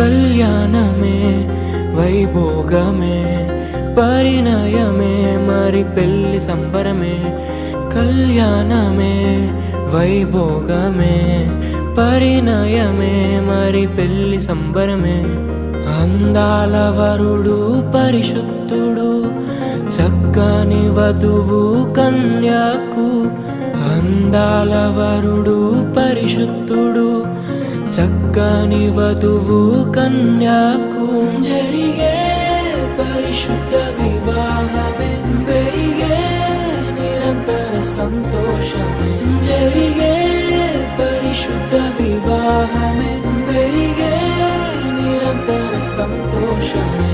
కళ్యాణమే వైభోగమే పరిణయమే మరి పెళ్లి సంబరమే. కళ్యాణమే వైభోగమే పరిణయమే మరి పెళ్లి సంబరమే. అందాల వరుడు పరిశుద్ధుడు చక్కని వధువు కన్యాకు. అందాల వరుడు పరిశుద్ధుడు చక్కని వధువు కన్యాకు. జరిగే పరిశుద్ధ వివాహమే పెరిగే నిరంతర సంతోషమే. జరిగే పరిశుద్ధ వివాహమే పెరిగే నిరంతర సంతోషమే.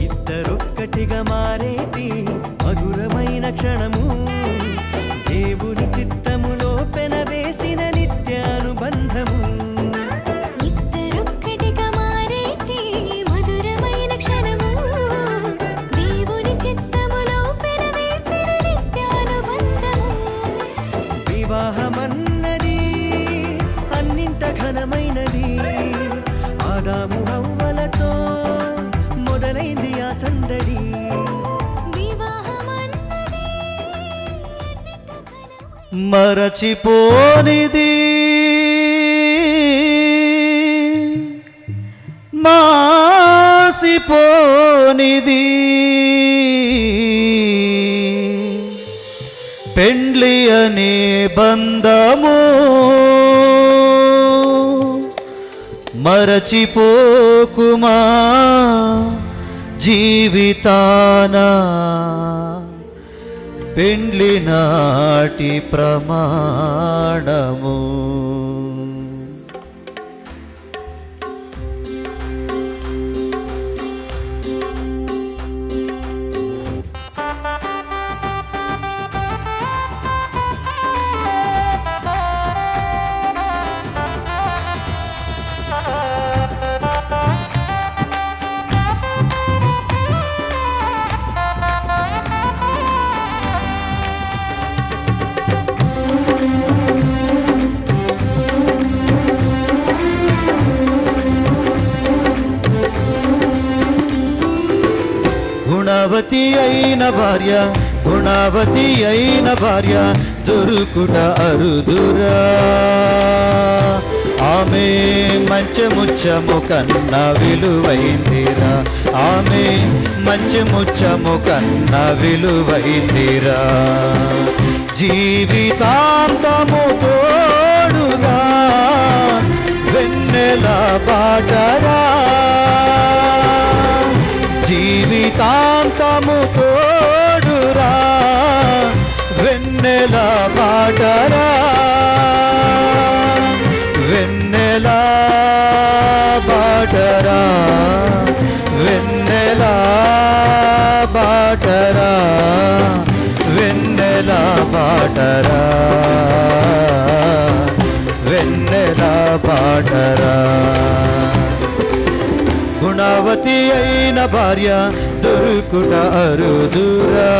ఇద్దరొక్కటిగా మారేటి మధురమైన క్షణము, దేవుని చిత్తములో పెనవేసిన నిత్యానుబంధము. ఇద్దరొక్కటిగా మారేటి మధురమైన క్షణము, దేవుని చిత్తములో పెనవేసిన నిత్యానుబంధము. వివాహమన్నది అన్నింట ఘనమైనది, ఆదాము హవ్వలతో మొదలైంది ఆ సందడి. మరచిపోనిది మాసిపోనిది పెండ్లి అనే బంధము. మరచిపోకుమా జీవితాన పెండ్లి నాటి ప్రమాణము. గుణవతి అయిన భార్య, గుణవతి అయిన భార్య దొరుకుట అరుదురా. ఆమె మంచముచ్చము కన్నా విలువైందిరా. ఆమె మంచముచ్చము కన్నా విలువైందిరా. జీవితాంతము తోడుగా వెన్నెల బాటరా. జీవితాంతము తోడురా వెన్నెల బాటరా. వెన్నెల బాటరా, వెన్నెల బాటరా, వెన్నెల బాటరా, వెన్నెల బాటరా. గుణవతి అయిన భార్య దొరుకుట అరుదురా.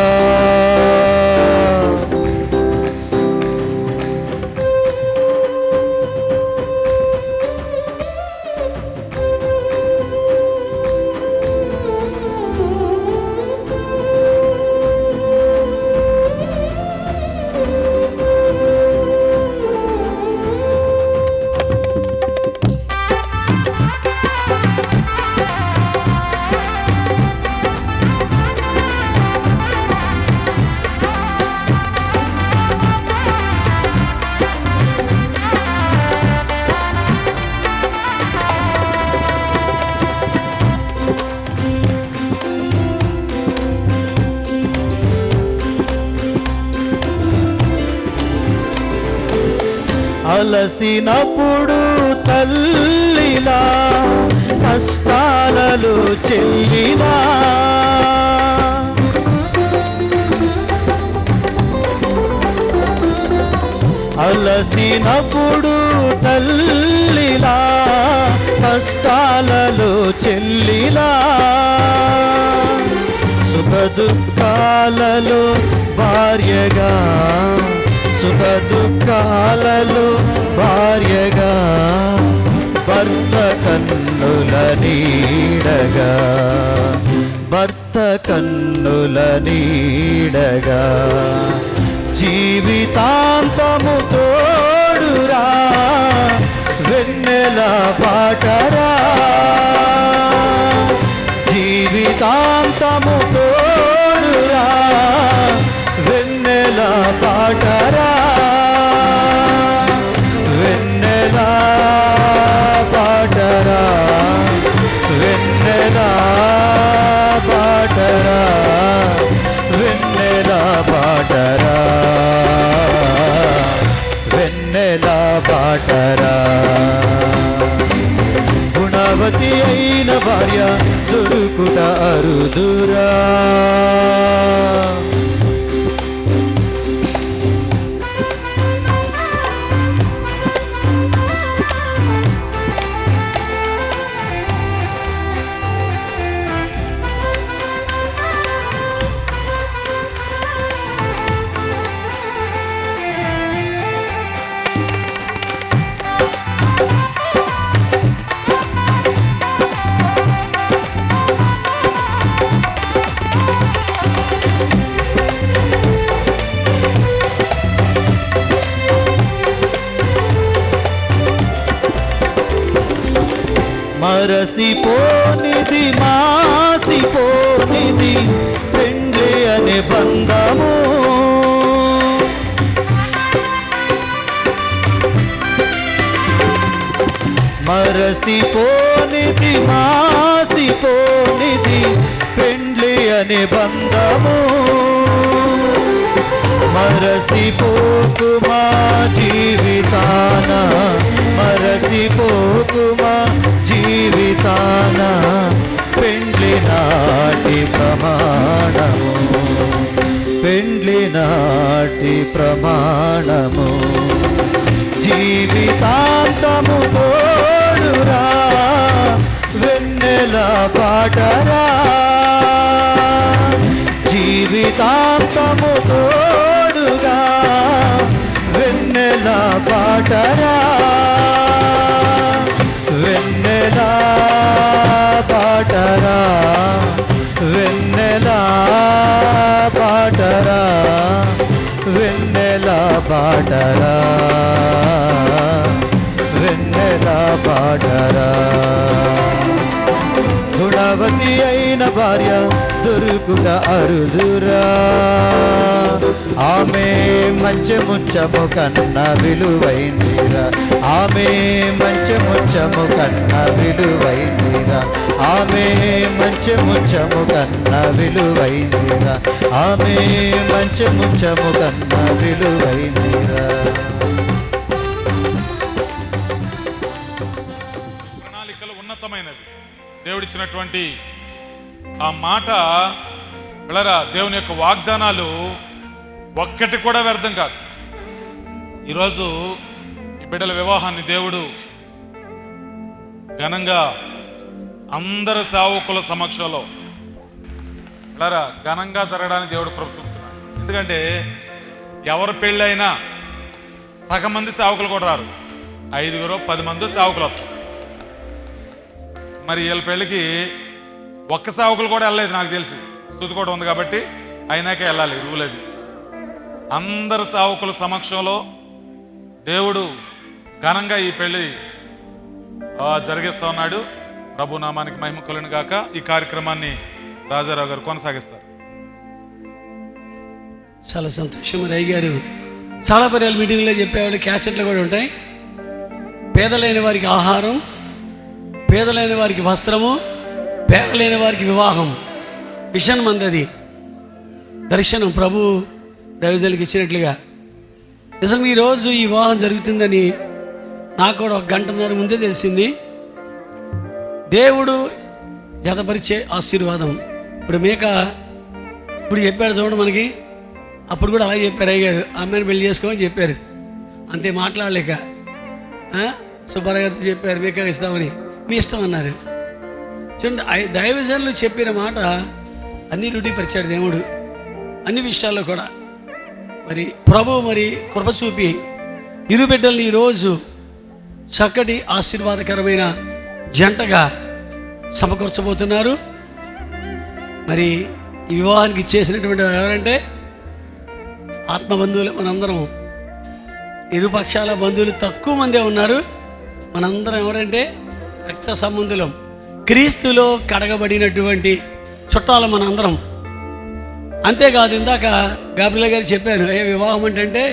అలసినప్పుడు తల్లిలా కష్టాలలో చెల్లిలా అలసినప్పుడు తల్లిలా కష్టాలలో చెల్లిలా సుఖ దుఃఖాలలో భార్యగా సుఖ దుఃఖాలలో భార్యగా భర్త కన్నుల నీడగా భర్త కన్నుల నీడగా జీవితాంతము తోడురా వెన్నెల పాటరా జీవితాంతము తోడురా వెన్నెల పాటరా వెన్నెల పాటరా వెన్నెల పాటరా వెన్నెల పాటరా వెన్నెల పాటరా గుణవతి అయిన భార్య దొరుకుట అరుదురా మరసిపోనిది మాసిపోనిది పెండ్లి అనే బంధము మరసిపోనిది మాసిపోనిది పెండ్లి అనే బంధము మరసిపోకుమా జీవితాన మరసిపోకుమా జీవితాన పెండ్లి నాటి ప్రమాణము పెండ్లి నాటి ప్రమాణము జీవితాంతము తోడురా వెన్నెల పాటరా జీవితాంతము తోడుగా వెన్నెల పాటరా వెన్నెల పాటరా వెన్నెల పాటరా వెన్నెల పాటరా వెన్నెల పాటరా గుణవతి అయిన భార్య దొరుకుట అరుదురా ఆమె మంచముచ్చము కన్నా విలువైందిరా ఆమె మంచముచ్చము కన్నా విలువైందిరా ఆమె మంచముచ్చము కన్నా విలువైందిరా ఆమె మంచముచ్చము కన్నా విలువైందిరా ప్రణాళికలు ఉన్నతమైనవి దేవుడిచ్చినటువంటి ఆ మాట పిల్లరా దేవుని యొక్క వాగ్దానాలు ఒక్కటి కూడా వ్యర్థం కాదు. ఈరోజు ఈ బిడ్డల వివాహాన్ని దేవుడు ఘనంగా అందరి సేవకుల సమక్షంలో పిల్లరా ఘనంగా జరగడానికి దేవుడు కృప చూపుతున్నాడు. ఎందుకంటే ఎవరి పెళ్ళైనా సగం మంది సేవకులు కూడా రారు, 5-10 మంది సేవకులు వస్తారు. మరి వీళ్ళ పెళ్ళికి ఒక్క సేవకులు కూడా వెళ్ళలేదు నాకు తెలిసి, స్తుతి కూడా ఉంది కాబట్టి అయినాకే వెళ్ళాలి, రూల్ అది. అందరు సేవకుల సమక్షంలో దేవుడు ఘనంగా ఈ పెళ్ళి జరిగిస్తూ ఉన్నాడు. ప్రభు నామానికి మహిమ కలుగును గాక. ఈ కార్యక్రమాన్ని రాజారావు గారు కొనసాగిస్తారు. చాలా సంతోషం. రై గారు చాలా పర్యాలు మీటింగ్లో చెప్పేవాళ్ళు, క్యాసెట్లు కూడా ఉంటాయి. పేదలైన వారికి ఆహారం, పేదలైన వారికి వస్త్రము, పేదలైన వారికి వివాహం. విషన్ మందది దర్శనం ప్రభు దైవజనులకు ఇచ్చినట్లుగా. నిజంగా ఈరోజు ఈ వివాహం జరుగుతుందని నాకు కూడా 1 గంటన్నర ముందే తెలిసింది. దేవుడు జతపరిచే ఆశీర్వాదం. ఇప్పుడు చెప్పాడు చూడండి మనకి, అప్పుడు కూడా అలాగే చెప్పారు అయ్యారు, అమ్మాయిని పెళ్లి చేసుకోమని చెప్పారు. అంతే, మాట్లాడలేక సుబ్బారావు గారితో చెప్పారు మేక ఇస్తామని, మీ ఇష్టం అన్నారు. చూడండి, దైవజనులు చెప్పిన మాట అన్ని రూఢీపరిచాడు దేవుడు, అన్ని విషయాల్లో కూడా. మరి ప్రభు కృప చూపి ఇరు బిడ్డల్ని ఈరోజు చక్కటి ఆశీర్వాదకరమైన జంటగా సమకూర్చబోతున్నారు. మరి ఈ వివాహానికి ఇచ్చేసినటువంటి ఎవరంటే ఆత్మబంధువులు. మనందరం ఇరుపక్షాల బంధువులు తక్కువ మందే ఉన్నారు. మనందరం ఎవరంటే రక్త సంబంధులం, క్రీస్తులో కడగబడినటువంటి చుట్టాలు మనందరం. అంతేకాదు, ఇందాక గాబ్రియల్ గారు చెప్పాను, వివాహం అంటే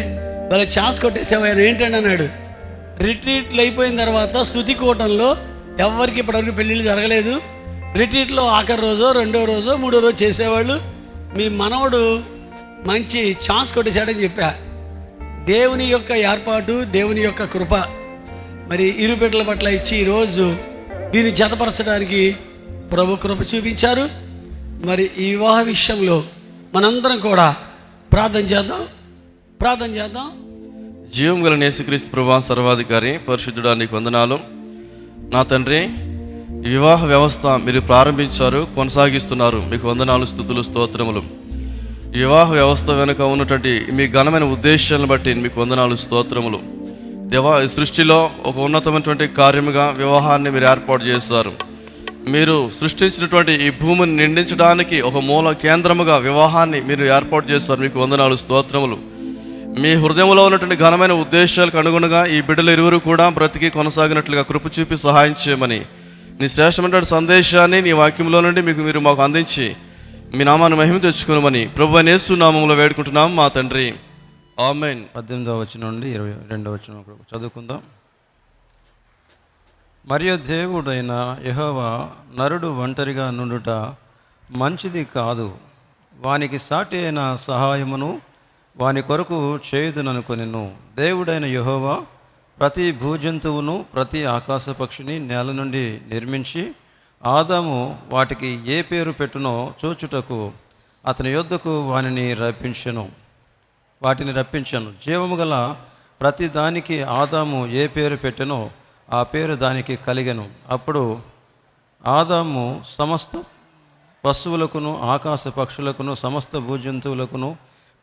వాళ్ళ ఛాన్స్ కొట్టేసావు ఆయన ఏంటండి అన్నాడు. రిట్రీట్లు అయిపోయిన తర్వాత స్తుతి కూటంలో ఎవరికి ఇప్పటివరకు పెళ్ళిళ్ళు జరగలేదు. రిట్రీట్లో ఆఖరి రోజో, 2వ రోజో, 3వ రోజు చేసేవాళ్ళు. మీ మనవడు మంచి ఛాన్స్ కొట్టేశాడని చెప్పా. దేవుని యొక్క ఏర్పాటు, దేవుని యొక్క కృప మరి ఇరు బిడ్డల పట్ల ఇచ్చి ఈరోజు దీన్ని జతపరచడానికి ప్రభు కృప చూపించారు. మరి ఈ వివాహ విషయంలో మనందరం కూడా ప్రార్థన చేద్దాం. జీవం గల యేసుక్రీస్తు ప్రభువా, సర్వాధికారి పరిశుద్ధుడా, నీకు వందనాలు. నా తండ్రి, ఈ వివాహ వ్యవస్థ మీరు ప్రారంభించారు, కొనసాగిస్తున్నారు. మీకు వందనాలు, స్తుతులు, స్తోత్రములు. ఈ వివాహ వ్యవస్థ వెనుక ఉన్నటువంటి మీ ఘనమైన ఉద్దేశాలను బట్టి మీకు వందనాలు, స్తోత్రములు. సృష్టిలో ఒక ఉన్నతమైనటువంటి కార్యముగా వివాహాన్ని మీరు ఏర్పాటు చేస్తారు. మీరు సృష్టించినటువంటి ఈ భూమిని నిండించడానికి ఒక మూల కేంద్రముగా వివాహాన్ని మీరు ఏర్పాటు చేస్తారు. మీకు వందనాలు, స్తోత్రములు. మీ హృదయంలో ఉన్నటువంటి ఘనమైన ఉద్దేశాలకు అనుగుణంగా ఈ బిడ్డలు ఇరువురు కూడా బ్రతికి కొనసాగినట్లుగా కృప చూపి సహాయం చేయమని, నీ శ్రేష్టమైనటువంటి సందేశాన్ని నీ వాక్యంలో నుండి మీరు మాకు అందించి మీ నామాన్ని మహిమ తెచ్చుకోమని ప్రభువైన యేసు నామములో వేడుకుంటున్నాం మా తండ్రి, ఆమేన్. 18వ వచనం నుండి 22వ వచనం చదువుకుందాం. మరియు దేవుడైన యెహోవా నరుడు ఒంటరిగా నుండుట మంచిది కాదు, వానికి సాటి అయిన సహాయమును వాని కొరకు చేయుదుననుకొనెను. దేవుడైన యెహోవా ప్రతి భూజంతువును ప్రతి ఆకాశ పక్షిని నేల నుండి నిర్మించి ఆదాము వాటికి ఏ పేరు పెట్టునో చూచుటకు అతని యొద్దకు వాటిని రప్పించెను. జీవము గల ప్రతి దానికి ఆదాము ఏ పేరు పెట్టెనో ఆ పేరు దానికి కలిగెను. అప్పుడు ఆదాము సమస్త పశువులకును ఆకాశ పక్షులకును సమస్త భూజంతువులకును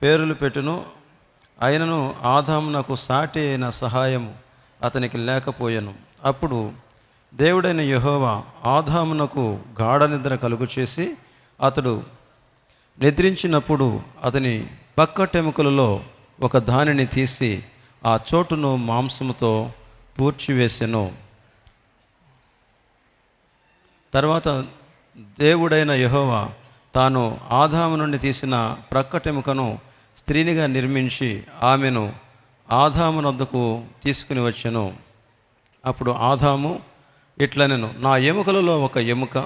పేర్లు పెట్టును. అయినను ఆదామునకు సాటి అయిన సహాయము అతనికి లేకపోయెను. అప్పుడు దేవుడైన యెహోవా ఆదామునకు గాఢ నిద్ర కలుగు చేసి అతడు నిద్రించినప్పుడు అతని పక్కటెముకలలో ఒక దానిని తీసి ఆ చోటును మాంసముతో పూడ్చివేసెను. తర్వాత దేవుడైన యెహోవా తాను ఆదాము నుండి తీసిన ప్రక్కటెముకను స్త్రీనిగా నిర్మించి ఆమెను ఆదామునొద్దకు తీసుకుని వచ్చెను. అప్పుడు ఆదాము ఇట్లనెను, నా ఎముకలలో ఒక ఎముక,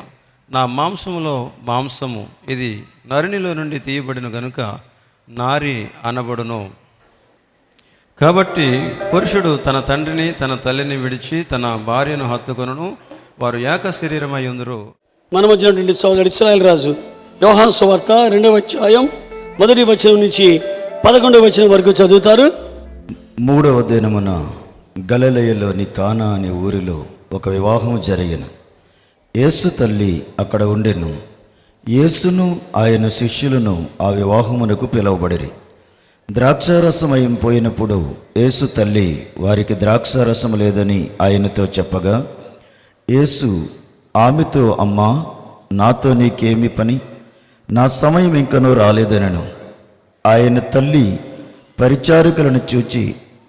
నా మాంసములో మాంసము, ఇది నరునిలో నుండి తీయబడిన గనుక నారి అనబడును. కాబట్టి పురుషుడు తన తండ్రిని తన తల్లిని విడిచి తన భార్యను హత్తుకొనును, వారు ఏక శరీరమై ఉందురు. మన మధ్య నుండి సోదరుడు ఇశ్రాయేలు రాజు యోహాను సువార్త 2వ అధ్యాయం 1వ వచనం నుంచి 11వ వచనం వరకు చదువుతారు. 3వ దినమున గలిలయలోని కానా అనే ఊరిలో ఒక వివాహం జరిగిన. యేసు తల్లి అక్కడ ఉండెను. యేసును ఆయన శిష్యులను ఆ వివాహమునకు పిలువబడిరి. ద్రాక్షారసమయం పోయినప్పుడు యేసు తల్లి వారికి ద్రాక్షారసం లేదని ఆయనతో చెప్పగా, యేసు ఆమెతో, అమ్మా, నాతో నీకేమి పని? నా సమయం ఇంకనూ రాలేదనెను. ఆయన తల్లి పరిచారికలను చూచి,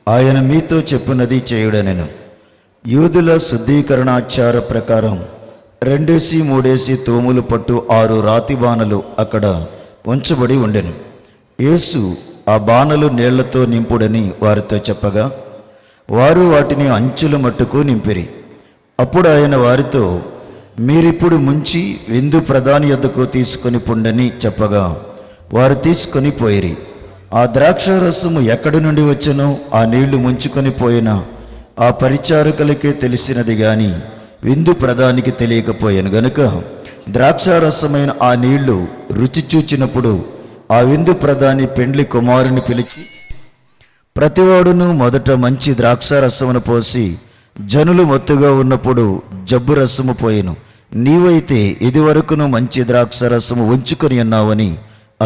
ఆయన మీతో చెప్పినది చేయుడనెను. యూదుల శుద్ధీకరణాచార ప్రకారం 2-3 తూములు పట్టు 6 రాతి బాణలు అక్కడ ఉంచబడి ఉండెను. యేసు ఆ బాణలు నీళ్లతో నింపుడని వారితో చెప్పగా, వారు వాటిని అంచుల మట్టుకు నింపిరి. అప్పుడు ఆయన వారితో, మీరిప్పుడు ముంచి విందు ప్రధాని యొద్దకు తీసుకొని పొండని చెప్పగా, వారు తీసుకొని పోయిరి. ఆ ద్రాక్షారసము ఎక్కడి నుండి వచ్చెనో ఆ నీళ్లు ముంచుకొని పోయిన ఆ పరిచారకులకే తెలిసినది గాని విందు ప్రధానికి తెలియకపోయాను గనుక ద్రాక్షారసమైన ఆ నీళ్లు రుచి చూచినప్పుడు ఆ విందు ప్రధాని పెండ్లి కుమారుని పిలిచి, ప్రతివాడును మొదట మంచి ద్రాక్షారసమును పోసి జనులు మత్తుగా ఉన్నప్పుడు జబ్బు రసము పోయెను. నీవైతే ఇదివరకును మంచి ద్రాక్షారసము ఉంచుకొని ఉన్నావని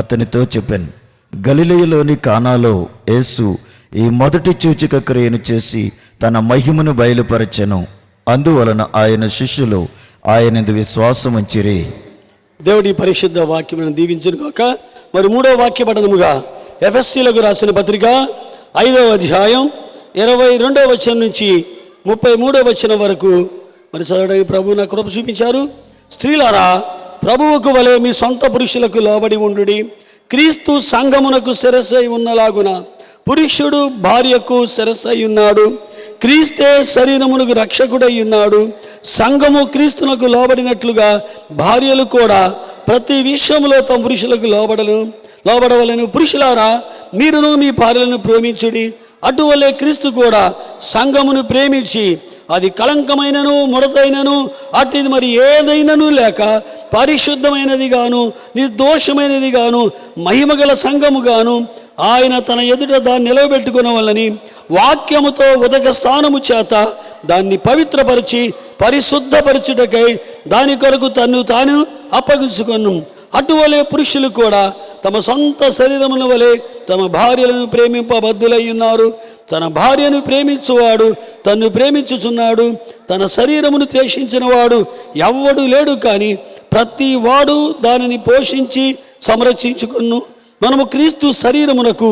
అతనితో చెప్పాను. గలిలయలోని కానాలో యేసు ఈ మొదటి సూచక క్రియను చేసి తన మహిమను బయలుపరచెను. అందువలన ఆయన శిష్యులు ఆయనది విశ్వాసం ఉంచిరి. దేవుడి పరిశుద్ధ వాక్యమును దీవించును గాక. మరి 3వ వాక్య పఠనముగా ఎఫెసీయులకు రాసిన పత్రిక 5వ అధ్యాయం 22వ వచనం నుంచి 33వ వచనం వరకు మరి చదవడానికి ప్రభు నా కృప చూపించారు. స్త్రీలారా, ప్రభువుకు వలె మీ సొంత పురుషులకు లోబడి ఉండుడి. క్రీస్తు సంఘమునకు శిరస్సై ఉన్నలాగున పురుషుడు భార్యకు శిరస్సై ఉన్నాడు. క్రీస్తే శరీరమునకు రక్షకుడై ఉన్నాడు. సంఘము క్రీస్తునకు లోబడినట్లుగా భార్యలు కూడా ప్రతి విషయంలో తమ పురుషులకు లోబడవలను. పురుషులారా, మీరును మీ భార్యలను ప్రేమించుడి. అటువలే క్రీస్తు కూడా సంఘమును ప్రేమించి అది కళంకమైనను ముడతైనను అటుది మరి ఏదైనను లేక పరిశుద్ధమైనది గాను నిర్దోషమైనది గాను మహిమగల సంఘము గాను ఆయన తన ఎదుట దాన్ని నిలవబెట్టుకునవలని వాక్యముతో ఉదక స్థానము చేత దాన్ని పవిత్రపరిచి పరిశుద్ధపరచుటకై దాని కొరకు తన్ను తాను అప్పగించుకొను. అటువలే పురుషులు కూడా తమ సొంత శరీరముల వలె తమ భార్యలను ప్రేమింపబద్ధులై ఉన్నారు. తన భార్యను ప్రేమించువాడు తన్ను ప్రేమించుచున్నాడు. తన శరీరమును ద్వేషించిన వాడు ఎవ్వడు లేడు, కానీ ప్రతి వాడు దానిని పోషించి సంరక్షించుకును. మనము క్రీస్తు శరీరమునకు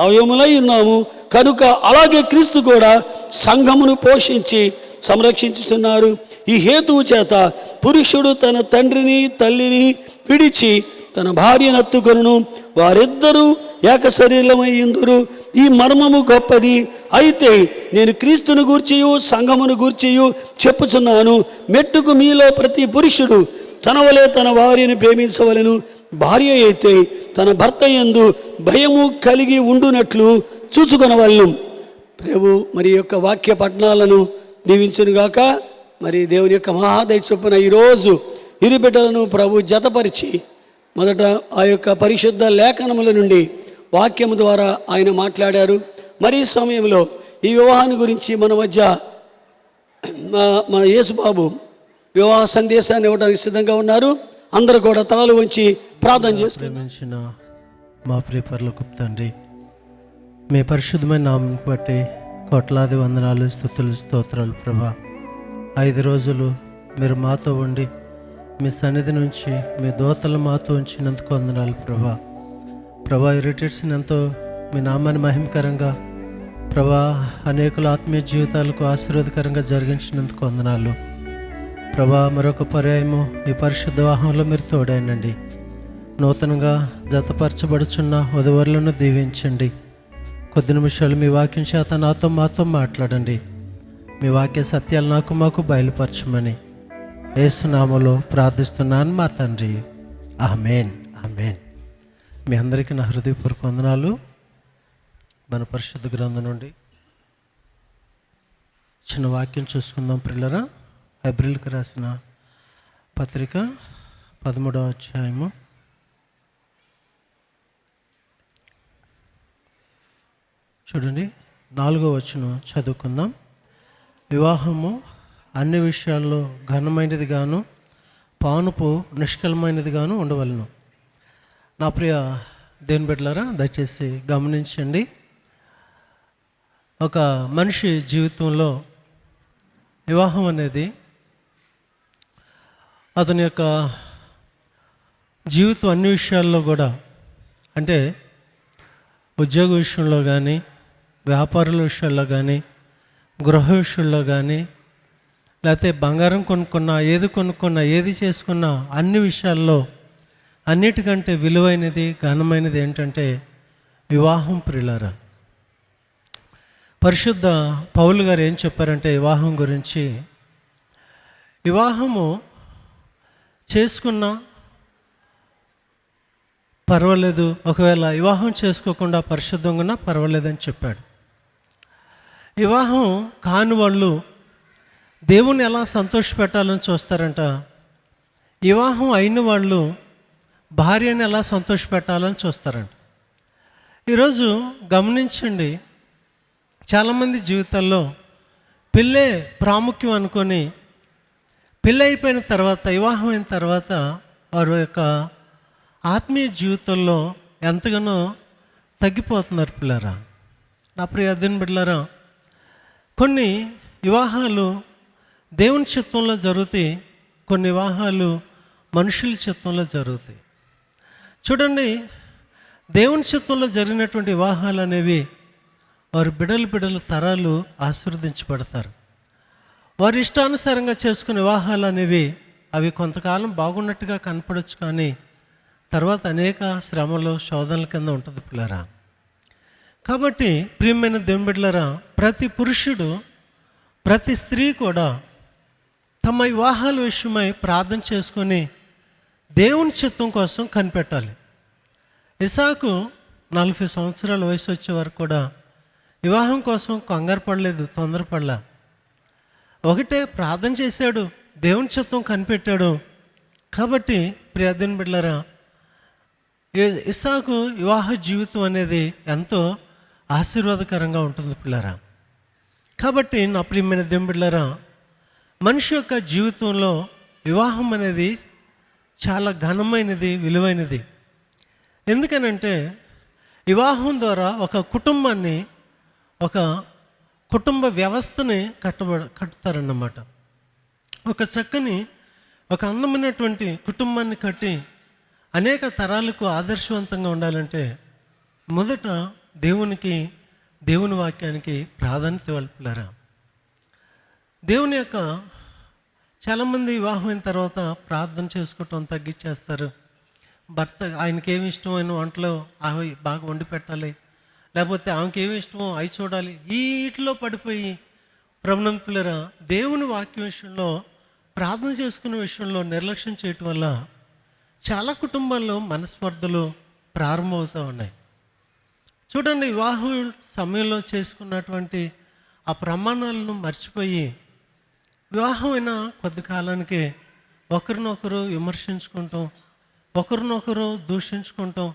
అవయములై ఉన్నాము కనుక అలాగే క్రీస్తు కూడా సంఘమును పోషించి సంరక్షించుతున్నారు. ఈ హేతువు చేత పురుషుడు తన తండ్రిని తల్లిని విడిచి తన భార్యను హత్తుకొనును, వారిద్దరూ ఏక శరీరమై ఉందురు. ఈ మర్మము గొప్పది. అయితే నేను క్రీస్తును గూర్చియు సంఘమును గూర్చియు చెప్పుచున్నాను. మెట్టుకు మీలో ప్రతి పురుషుడు తన వలె తన భార్యను ప్రేమించవలెను. భార్య అయితే తన భర్త యందు భయము కలిగి ఉండునట్లు చూసుకొనవలెను. ప్రభు మరి యొక్క వాక్య పఠనాలను దీవించునుగాక. మరి దేవుని యొక్క మహాదయ చొప్పున ఈరోజు ఇరు బిడ్డలను ప్రభు జతపరిచి మొదట ఆ యొక్క పరిశుద్ధ లేఖనముల నుండి వాక్యము ద్వారా ఆయన మాట్లాడారు. మరి ఈ సమయంలో ఈ వివాహాన్ని గురించి మన మధ్య మన యేసుబాబు వివాహ సందేశాన్ని ఇవ్వడానికి సిద్ధంగా ఉన్నారు. అందరూ కూడా తలలు వంచి ప్రార్థన చేస్తారు. ప్రేమించిన మా ప్రియ పరలోకపు తండ్రి, మీ పరిశుద్ధమైన నామం బట్టి కోట్లాది వందనాలు, స్తుతులు, స్తోత్రాలు ప్రభా. 5 రోజులు మీరు మాతో ఉండి మీ సన్నిధి నుంచి మీ దోతలు మాతో ఉంచినందుకు వందనాలు ప్రభా. ప్రభా, ఈ రిట్రీట్స్ని ఎంతో మీ నామాన్ని మహిమకరంగా ప్రభా అనేకుల ఆత్మీయ జీవితాలకు ఆశీర్వాదకరంగా జరిగించినందుకు వందనాలు ప్రభా. మరొక పర్యాయము ఈ పరిశుద్ధ వివాహంలో మీరు తోడైనండి. నూతనంగా జతపరచబడుచున్న వధువరులను దీవించండి. కొద్ది నిమిషాలు మీ వాక్యం చేత నాతో మాతో మాట్లాడండి. మీ వాక్య సత్యాలు నాకు మాకు బయలుపరచమని యేసునామములో ప్రార్థిస్తున్నాను మా తండ్రి. ఆమేన్, ఆమేన్. మీ అందరికీ నా హృదయపూర్వక వందనాలు. మన పరిశుద్ధ గ్రంథం నుండి చిన్న వాక్యం చూసుకుందాం పిల్లరా. హెబ్రీయులకు రాసిన పత్రిక 13వ అధ్యాయము చూడండి, 4వ వచనం చదువుకుందాం. వివాహము అన్ని విషయాల్లో ఘనమైనది గాను పానుపు నిష్కలమైనది గాను ఉండవలను. నా ప్రియ దేవుని బిడ్డలారా, దయచేసి గమనించండి. ఒక మనిషి జీవితంలో వివాహం అనేది అతని యొక్క జీవితం అన్ని విషయాల్లో కూడా, అంటే ఉద్యోగ విషయంలో కానీ, వ్యాపారుల విషయాల్లో కానీ, గృహ విషయంలో కానీ, లేకపోతే బంగారం కొనుక్కున్నా, ఏది చేసుకున్నా, అన్ని విషయాల్లో అన్నిటికంటే విలువైనది ఘనమైనది ఏంటంటే వివాహం. ప్రియులారా, పరిశుద్ధ పౌలు గారు ఏం చెప్పారంటే వివాహం గురించి, వివాహము చేసుకున్నా పర్వాలేదు, ఒకవేళ వివాహం చేసుకోకుండా పరిశుద్ధంగా ఉన్నా పర్వాలేదని చెప్పాడు. వివాహం కాని వాళ్ళు దేవుణ్ణి ఎలా సంతోషపెట్టాలని చూస్తారంట. వివాహం అయిన వాళ్ళు భార్యని ఎలా సంతోషపెట్టాలని చూస్తారంట. ఈరోజు గమనించండి, చాలామంది జీవితాల్లో పెళ్ళే ప్రాముఖ్యం అనుకొని పెళ్ళి అయిపోయిన తర్వాత, వివాహం అయిన తర్వాత వారి యొక్క ఆత్మీయ జీవితంలో ఎంతగానో తగ్గిపోతున్నారు పిల్లరా. నా ప్రియ అధ్యయన బిడ్డలారా, కొన్ని వివాహాలు దేవుని చిత్తంలో జరుగుతాయి, కొన్ని వివాహాలు మనుషుల చిత్తంలో జరుగుతాయి. చూడండి, దేవుని చిత్తంలో జరిగినటువంటి వివాహాలు అనేవి వారి బిడ్డల తరాలు ఆశీర్వదించబడతారు. వారి ఇష్టానుసారంగా చేసుకునే వివాహాలు అనేవి అవి కొంతకాలం బాగున్నట్టుగా కనపడవచ్చు, కానీ తర్వాత అనేక శ్రమలు శోధనల కింద ఉంటుంది పిల్లరా. కాబట్టి ప్రియమైన దేవుని బిడ్డలారా, ప్రతి పురుషుడు ప్రతి స్త్రీ కూడా తమ వివాహాల విషయమై ప్రార్థన చేసుకొని దేవుని చిత్తం కోసం కనిపెట్టాలి. ఇసాకు 40 సంవత్సరాల వయసు వచ్చే వరకు కూడా వివాహం కోసం కంగారు పడలేదు, తొందరపడలా. ఒకటే ప్రార్థన చేశాడు, దేవుని చిత్తం కనిపెట్టాడు. కాబట్టి ప్రియమైన బిడ్డలారా, ఇస్సాకు వివాహ జీవితం అనేది ఎంతో ఆశీర్వాదకరంగా ఉంటుంది పిల్లరా. కాబట్టి నా ప్రియమైన దేవుని బిడ్డలారా, మనిషి యొక్క జీవితంలో వివాహం అనేది చాలా ఘనమైనది, విలువైనది. ఎందుకనంటే వివాహం ద్వారా ఒక కుటుంబాన్ని, ఒక కుటుంబ వ్యవస్థని కట్టుతారన్నమాట. ఒక చక్కని, ఒక అందమైనటువంటి కుటుంబాన్ని కట్టి అనేక తరాలకు ఆదర్శవంతంగా ఉండాలంటే మొదట దేవుని వాక్యానికి ప్రాధాన్యత ఇవ్వాలి. దేవుని యొక్క చాలామంది వివాహం అయిన తర్వాత ప్రార్థన చేసుకోవటం తగ్గించేస్తారు. భర్త ఆయనకి ఏమి ఇష్టమైన వంటలో అవి బాగా వండి పెట్టాలి, లేకపోతే ఆమెకి ఏమి ఇష్టమో అవి చూడాలి, వీటిలో పడిపోయి ప్రభునందు పిల్లరా, దేవుని వాక్యం విషయంలో, ప్రార్థన చేసుకునే విషయంలో నిర్లక్ష్యం చేయటం వల్ల చాలా కుటుంబాల్లో మనస్పర్ధలు ప్రారంభమవుతూ ఉన్నాయి. చూడండి, వివాహం సమయంలో చేసుకున్నటువంటి ఆ ప్రమాణాలను మర్చిపోయి వివాహం అయిన కొద్ది కాలానికి ఒకరినొకరు విమర్శించుకుంటాం, ఒకరినొకరు దూషించుకుంటాం,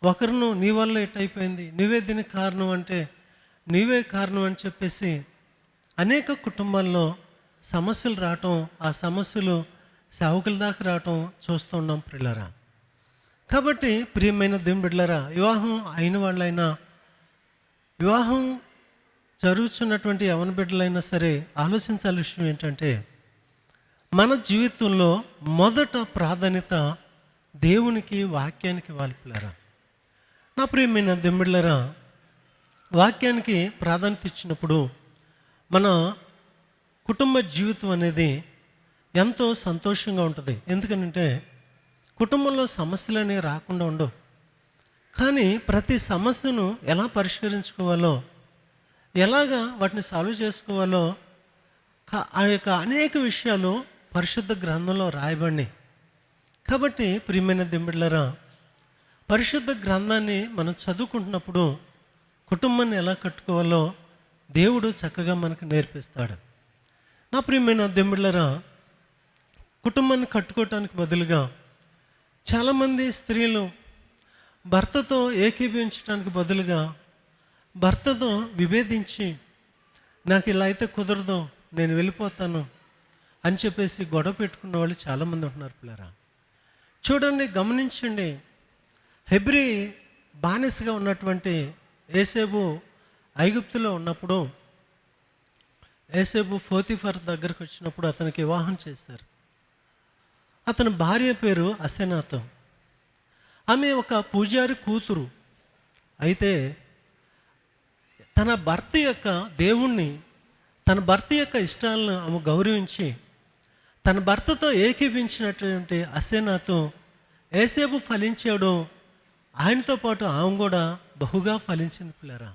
ఒకరిను నీ వల్ల ఎట్టయిపోయింది, నువ్వే దీనికి కారణం అంటే నీవే కారణం అని చెప్పేసి అనేక కుటుంబాల్లో సమస్యలు రావటం, ఆ సమస్యలు సేవకుల దాకా రావటం చూస్తూ ఉన్నాం ప్రియులారా. కాబట్టి ప్రియమైన దేవుని బిడ్డలారా, వివాహం అయిన వాళ్ళైనా, వివాహం జరుగుతున్నటువంటి యవన బిడ్డలైనా సరే ఆలోచించాల్సిన విషయం ఏంటంటే, మన జీవితంలో మొదట ప్రాధాన్యత దేవునికి, వాక్యానికి ఇవ్వాలి పిల్లరా. నా ప్రియమైన దేవుని బిడ్డలారా, వాక్యానికి ప్రాధాన్యత ఇచ్చినప్పుడు మన కుటుంబ జీవితం అనేది ఎంతో సంతోషంగా ఉంటుంది. ఎందుకనంటే కుటుంబంలో సమస్యలు అనేవి రాకుండా ఉండవు, కానీ ప్రతి సమస్యను ఎలా పరిష్కరించుకోవాలో, ఎలాగా వాటిని సాల్వ్ చేసుకోవాలో ఆ యొక్క అనేక విషయాలు పరిశుద్ధ గ్రంథంలో రాయబడినాయి. కాబట్టి ప్రియమైన దేవుని బిడ్డలారా, పరిశుద్ధ గ్రంథాన్ని మనం చదువుకుంటున్నప్పుడు కుటుంబాన్ని ఎలా కట్టుకోవాలో దేవుడు చక్కగా మనకు నేర్పిస్తాడు. నా ప్రియమైన దేవుని బిడ్డలారా, కుటుంబాన్ని కట్టుకోవటానికి బదులుగా చాలామంది స్త్రీలు భర్తతో ఏకీభవించడానికి బదులుగా భర్తతో విభేదించి, నాకు ఇలా అయితే కుదరదు, నేను వెళ్ళిపోతాను అని చెప్పేసి గొడవ పెట్టుకున్న వాళ్ళు చాలామంది ఉంటున్నారు పిల్లరా. చూడండి, గమనించండి, హెబ్రీ బానిసగా ఉన్నటువంటి యోసేపు ఐగుప్తులో ఉన్నప్పుడు, యోసేపు పోతీఫర్ దగ్గరకు వచ్చినప్పుడు అతనికి వివాహం చేశారు. అతని భార్య పేరు అసెనాతు. ఆమె ఒక పూజారి కూతురు. అయితే తన భర్త యొక్క దేవుణ్ణి, తన భర్త యొక్క ఇష్టాలను ఆమె గౌరవించి తన భర్తతో ఏకీభించినటువంటి అసెనాతు యోసేపు ఫలించాడు, ఆయనతో పాటు ఆమె కూడా బహుగా ఫలించింది పిల్లరా.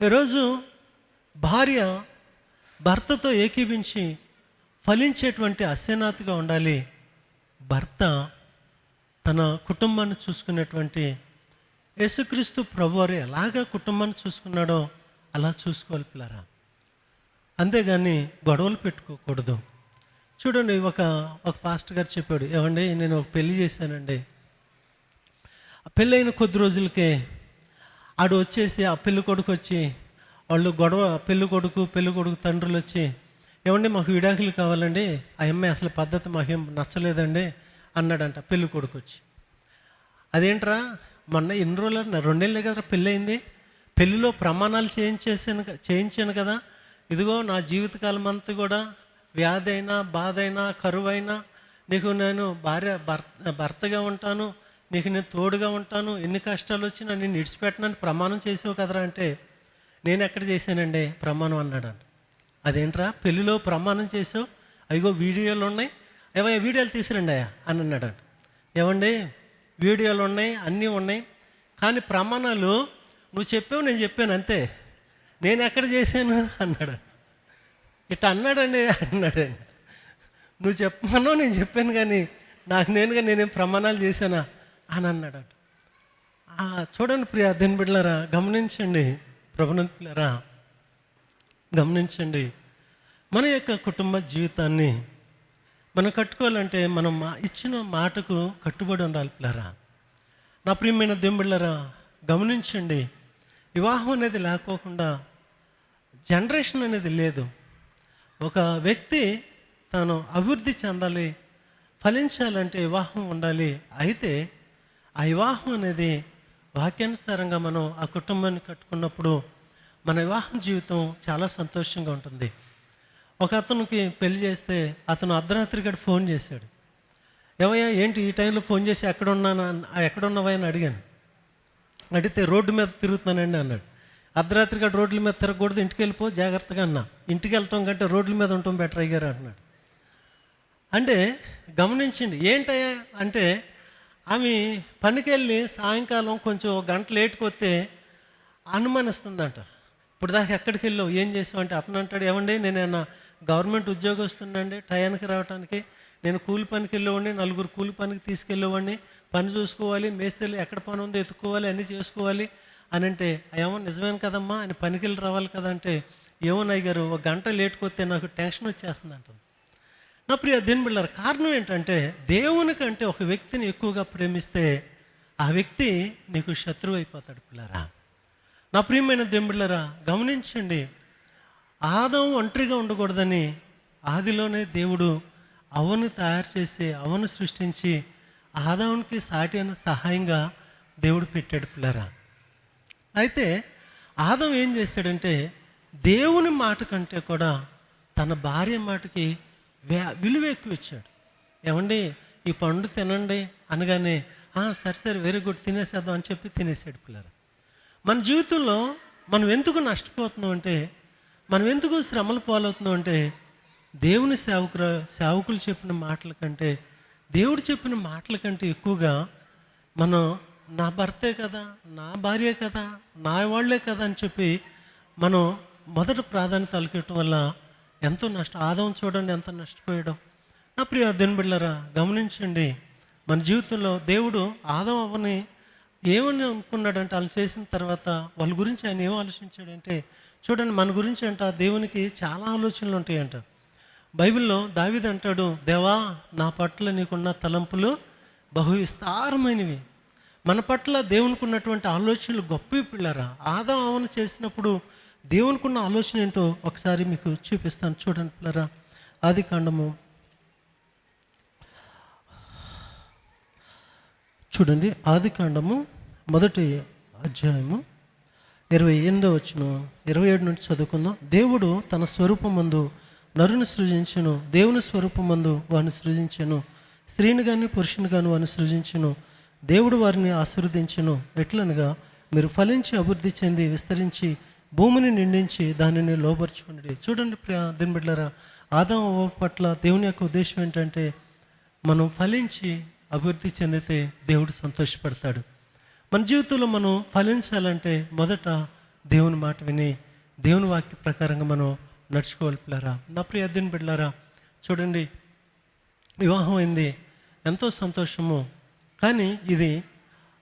ఈరోజు భార్య భర్తతో ఏకీభించి ఫలించేటువంటి అసెనాతుగా ఉండాలి. భర్త తన కుటుంబాన్ని చూసుకునేటువంటి యేసుక్రీస్తు ప్రభువారు ఎలాగా కుటుంబాన్ని చూసుకున్నాడో అలా చూసుకోవాలి పిల్లరా. అంతేగాని గొడవలు పెట్టుకోకూడదు. చూడండి, ఒక పాస్టర్ గారు చెప్పాడు, ఏమండి నేను ఒక పెళ్లి చేశానండి. ఆ పెళ్ళైన కొద్ది రోజులకే ఆడు వచ్చేసి, ఆ పెళ్ళి కొడుకు వచ్చి, వాళ్ళు గొడవ, పెళ్ళి కొడుకు తండ్రులు వచ్చి, ఏమండి మాకు విడాకులు కావాలండి, ఆ అమ్మాయి అసలు పద్ధతి మాకేం నచ్చలేదండి అన్నాడంట పెళ్ళి కొడుకు వచ్చి. అదేంట్రా, మొన్న ఎన్ని రోజులు 2 నెలలే కదా పెళ్ళి అయింది, పెళ్ళిలో ప్రమాణాలు చేయించాను కదా, ఇదిగో నా జీవితకాలం అంతా కూడా వ్యాధి అయినా బాధ అయినా కరువైనా నీకు నేను భర్తగా ఉంటాను, నీకు నేను తోడుగా ఉంటాను, ఎన్ని కష్టాలు వచ్చినా నేను విడిచిపెట్టనని ప్రమాణం చేసావు కదరా అంటే, నేను ఎక్కడ చేశానండి ప్రమాణం అన్నాడంట. అదేంట్రా పెళ్ళిలో ప్రమాణం చేసావు, అయ్యో వీడియోలు ఉన్నాయి, ఏవయ్యా వీడియోలు తీసుకురండి అయ్యా అని అన్నాడంట. ఏమండి వీడియోలు ఉన్నాయి, అన్నీ ఉన్నాయి, కానీ ప్రమాణాలు నువ్వు చెప్పావు నేను చెప్పాను అంతే, నేను ఎక్కడ చేశాను అన్నాడు. ఇట్లా అన్నాడండి. నువ్వు చెప్పమన్నావు నేను చెప్పాను, కానీ నేనేం ప్రమాణాలు చేశానా అని అన్నాడు. చూడండి ప్రియా దేవుని బిడ్డలారా, గమనించండి, ప్రభునందు పిల్లరా గమనించండి. మన యొక్క కుటుంబ జీవితాన్ని మనం కట్టుకోవాలంటే మనం ఇచ్చిన మాటకు కట్టుబడి ఉండాలి పిల్లరా. నా ప్రియమైన దేవుని బిడ్డలారా గమనించండి, వివాహం అనేది లేకోకుండా జనరేషన్ అనేది లేదు. ఒక వ్యక్తి తాను అభివృద్ధి చెందాలి, ఫలించాలంటే వివాహం ఉండాలి. అయితే ఆ వివాహం అనేది వాక్యానుసారంగా మనం ఆ కుటుంబాన్ని కట్టుకున్నప్పుడు మన వివాహం జీవితం చాలా సంతోషంగా ఉంటుంది. ఒక అతనికి పెళ్లి చేస్తే అతను అర్ధరాత్రి గడి ఫోన్ చేశాడు. ఏవయ్యా ఏంటి ఈ టైంలో ఫోన్ చేసి ఎక్కడున్నావా అని అడిగాను. అడిగితే రోడ్డు మీద తిరుగుతున్నానండి అన్నాడు. అర్ధరాత్రి గడి రోడ్ల మీద తిరగకూడదు, ఇంటికి వెళ్ళిపో జాగ్రత్తగా అన్నా. ఇంటికి వెళ్ళటం కంటే రోడ్ల మీద ఉండటం బెటర్ అయ్యారు అంటున్నాడు. అంటే గమనించండి, ఏంటయ్యా అంటే ఆమె పనికి వెళ్ళి సాయంకాలం కొంచెం 1 గంట లేట్కి వస్తే అనుమానిస్తుందంట. ఇప్పుడు దాకా ఎక్కడికి వెళ్ళావు, ఏం చేసావు అంటే అతను అంటాడు, ఏమండి నేనేమన్నా గవర్నమెంట్ ఉద్యోగస్తుండండి, టయానికి రావడానికి నేను కూలి పనికి వెళ్ళేవాడిని, 4 కూలి పనికి తీసుకెళ్ళేవాడిని, పని చూసుకోవాలి, మేస్త్రీలు ఎక్కడ పని ఉందో ఎత్తుకోవాలి, అన్నీ చేసుకోవాలి అని అంటే, ఏమో నిజమేను కదమ్మా ఆయన పనికి వెళ్ళి రావాలి కదా అంటే, ఏమో నాయగారు 1 గంట లేట్కి వస్తే నాకు టెన్షన్ వచ్చేస్తుంది అంటుంది. నా ప్రియ దేవుని బిడ్డలారా, కారణం ఏంటంటే దేవుని కంటే ఒక వ్యక్తిని ఎక్కువగా ప్రేమిస్తే ఆ వ్యక్తి నీకు శత్రువు అయిపోతాడు పిల్లరా. నా ప్రియమైన దేవుని బిడ్డలారా గమనించండి, ఆదాము ఒంటరిగా ఉండకూడదని ఆదిలోనే దేవుడు అవను తయారు చేసి అవను సృష్టించి ఆదామునికి సాటి అయిన సహాయంగా దేవుడు పెట్టాడు పిల్లరా. అయితే ఆదాము ఏం చేశాడంటే దేవుని మాట కంటే కూడా తన భార్య మాటకి విలువ ఎక్కువ ఇచ్చాడు. ఏమండి ఈ పండు తినండి అనగానే సరే వెరీ గుడ్ తినేసేద్దాం అని చెప్పి తినేసాడు పిల్లరా. మన జీవితంలో మనం ఎందుకు నష్టపోతున్నాం అంటే, మనం ఎందుకు శ్రమలు పాలవుతున్నాం అంటే, దేవుని సేవకులు చెప్పిన మాటల కంటే, దేవుడు చెప్పిన మాటల కంటే ఎక్కువగా మనం నా భర్తే కదా, నా భార్యే కదా, నా వాళ్ళే కదా అని చెప్పి మనం మొదట ప్రాధాన్యత అలికేయటం వల్ల ఎంతో నష్టం. ఆదాము చూడండి ఎంత నష్టపోయాడో. నా ప్రియ దేవుని బిడ్డలారా గమనించండి, మన జీవితంలో దేవుడు ఆదాము అవ్వని ఏమని అనుకున్నాడంటే, వాళ్ళు చేసిన తర్వాత వాళ్ళ గురించి ఆయన ఏం ఆలోచించాడంటే, చూడండి మన గురించి అంట దేవునికి చాలా ఆలోచనలు ఉంటాయంట. బైబిల్లో దావీదు అంటాడు, దేవా నా పట్ల నీకున్న తలంపులు బహు విస్తారమైనవి. మన పట్ల దేవునికి ఉన్నటువంటి ఆలోచనలు గొప్పవి పిల్లరా. ఆదాము అవ్వను చేసినప్పుడు దేవునికి ఉన్న ఆలోచన ఏంటో ఒకసారి మీకు చూపిస్తాను, చూడండి పిల్లరా. ఆదికాండము చూడండి, ఆదికాండము 1వ అధ్యాయము 28వ వచనం 27 నుంచి చదువుకుందాం. దేవుడు తన స్వరూపమందు నరుని సృజించెను, దేవుని స్వరూపమందు వారిని సృజించెను, స్త్రీని కానీ పురుషుని కానీ వారిని సృజించెను. దేవుడు వారిని ఆశీర్వదించెను, ఎట్లనగా మీరు ఫలించి అభివృద్ధి చెంది విస్తరించి భూమిని నిండించి దానిని లోబర్చుకోండి. చూడండి దేవుని బిడ్డలారా, ఆదాము అవ్వ పట్ల దేవుని యొక్క ఉద్దేశం ఏంటంటే, మనం ఫలించి అభివృద్ధి చెందితే దేవుడు సంతోషపడతాడు. మన జీవితంలో మనం ఫలించాలంటే మొదట దేవుని మాట విని దేవుని వాక్య ప్రకారంగా మనం నడుచుకోవాలి పిల్లరా. నా ప్రియ దేవుని బిడ్డలారా చూడండి, వివాహం అయింది, ఎంతో సంతోషము. కానీ ఇది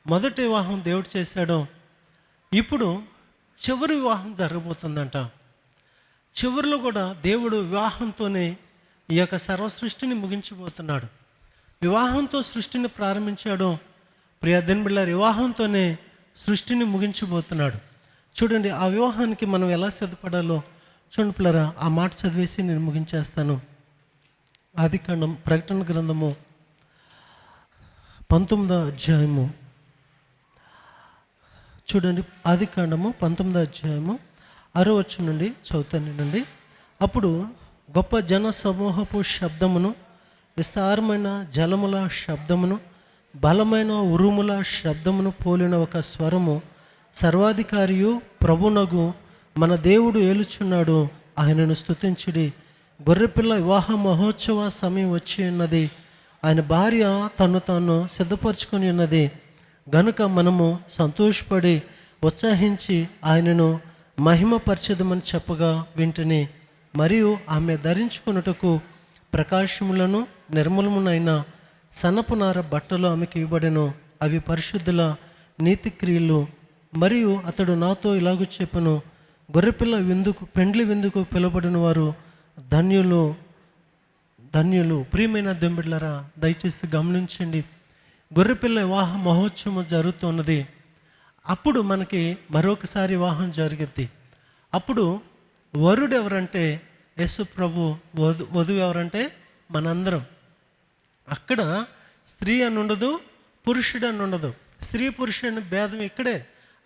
మొదటి వివాహం దేవుడు చేశాడు. ఇప్పుడు చివరి వివాహం జరగబోతుందంట. చివరిలో కూడా దేవుడు వివాహంతోనే ఈ యొక్క సర్వ సృష్టిని ముగించబోతున్నాడు. వివాహంతో సృష్టిని ప్రారంభించాడు. ప్రియ బిడ్డలారా, వివాహంతోనే సృష్టిని ముగించబోతున్నాడు. చూడండి, ఆ వివాహానికి మనం ఎలా సిద్ధపడాలో చూడండి పిల్లరా. ఆ మాట చదివేసి నేను ముగించేస్తాను. ఆదికాండం, ప్రకటన గ్రంథము 19వ అధ్యాయము చూడండి. ఆదికాండము 19వ అధ్యాయము 6వ వచనం నుండి చదువుతానండి. అప్పుడు గొప్ప జన సమూహపు శబ్దమును, విస్తారమైన జలముల శబ్దమును, బలమైన ఉరుముల శబ్దమును పోలిన ఒక స్వరము, సర్వాధికారియు ప్రభునగు మన దేవుడు ఏలుచున్నాడు, ఆయనను స్తుతించుడి. గొర్రెపిల్ల వివాహ మహోత్సవ సమయం వచ్చి ఉన్నది, ఆయన భార్య తను తాను సిద్ధపరచుకొని ఉన్నది గనుక మనము సంతోషపడి ఉత్సాహించి ఆయనను మహిమపరచదమని చెప్పగా వింటిని. మరియు ఆమె ధరించుకొనుటకు ప్రకాశములను నిర్మలమునైన సన్నపు నార బట్టలు ఆమెకి ఇవ్వబడెను. అవి పరిశుద్ధుల నీతి క్రియలు. మరియు అతడు నాతో ఇలాగూ చెప్పెను, గొర్రెపిల్ల విందుకు, పెండ్లి విందుకు పిలువబడిన వారు ధన్యులు, ధన్యులు. ప్రియమైన దెంబిడ్లరా, దయచేసి గమనించండి. గొర్రెపిల్ల వివాహ మహోత్సవం జరుగుతున్నది. అప్పుడు మనకి మరొకసారి వివాహం జరిగింది. అప్పుడు వరుడు ఎవరంటే యేసు ప్రభు, వధువు ఎవరంటే మనందరం. అక్కడ స్త్రీ అని ఉండదు, పురుషుడు అని ఉండదు. స్త్రీ పురుషుడు భేదం ఇక్కడే.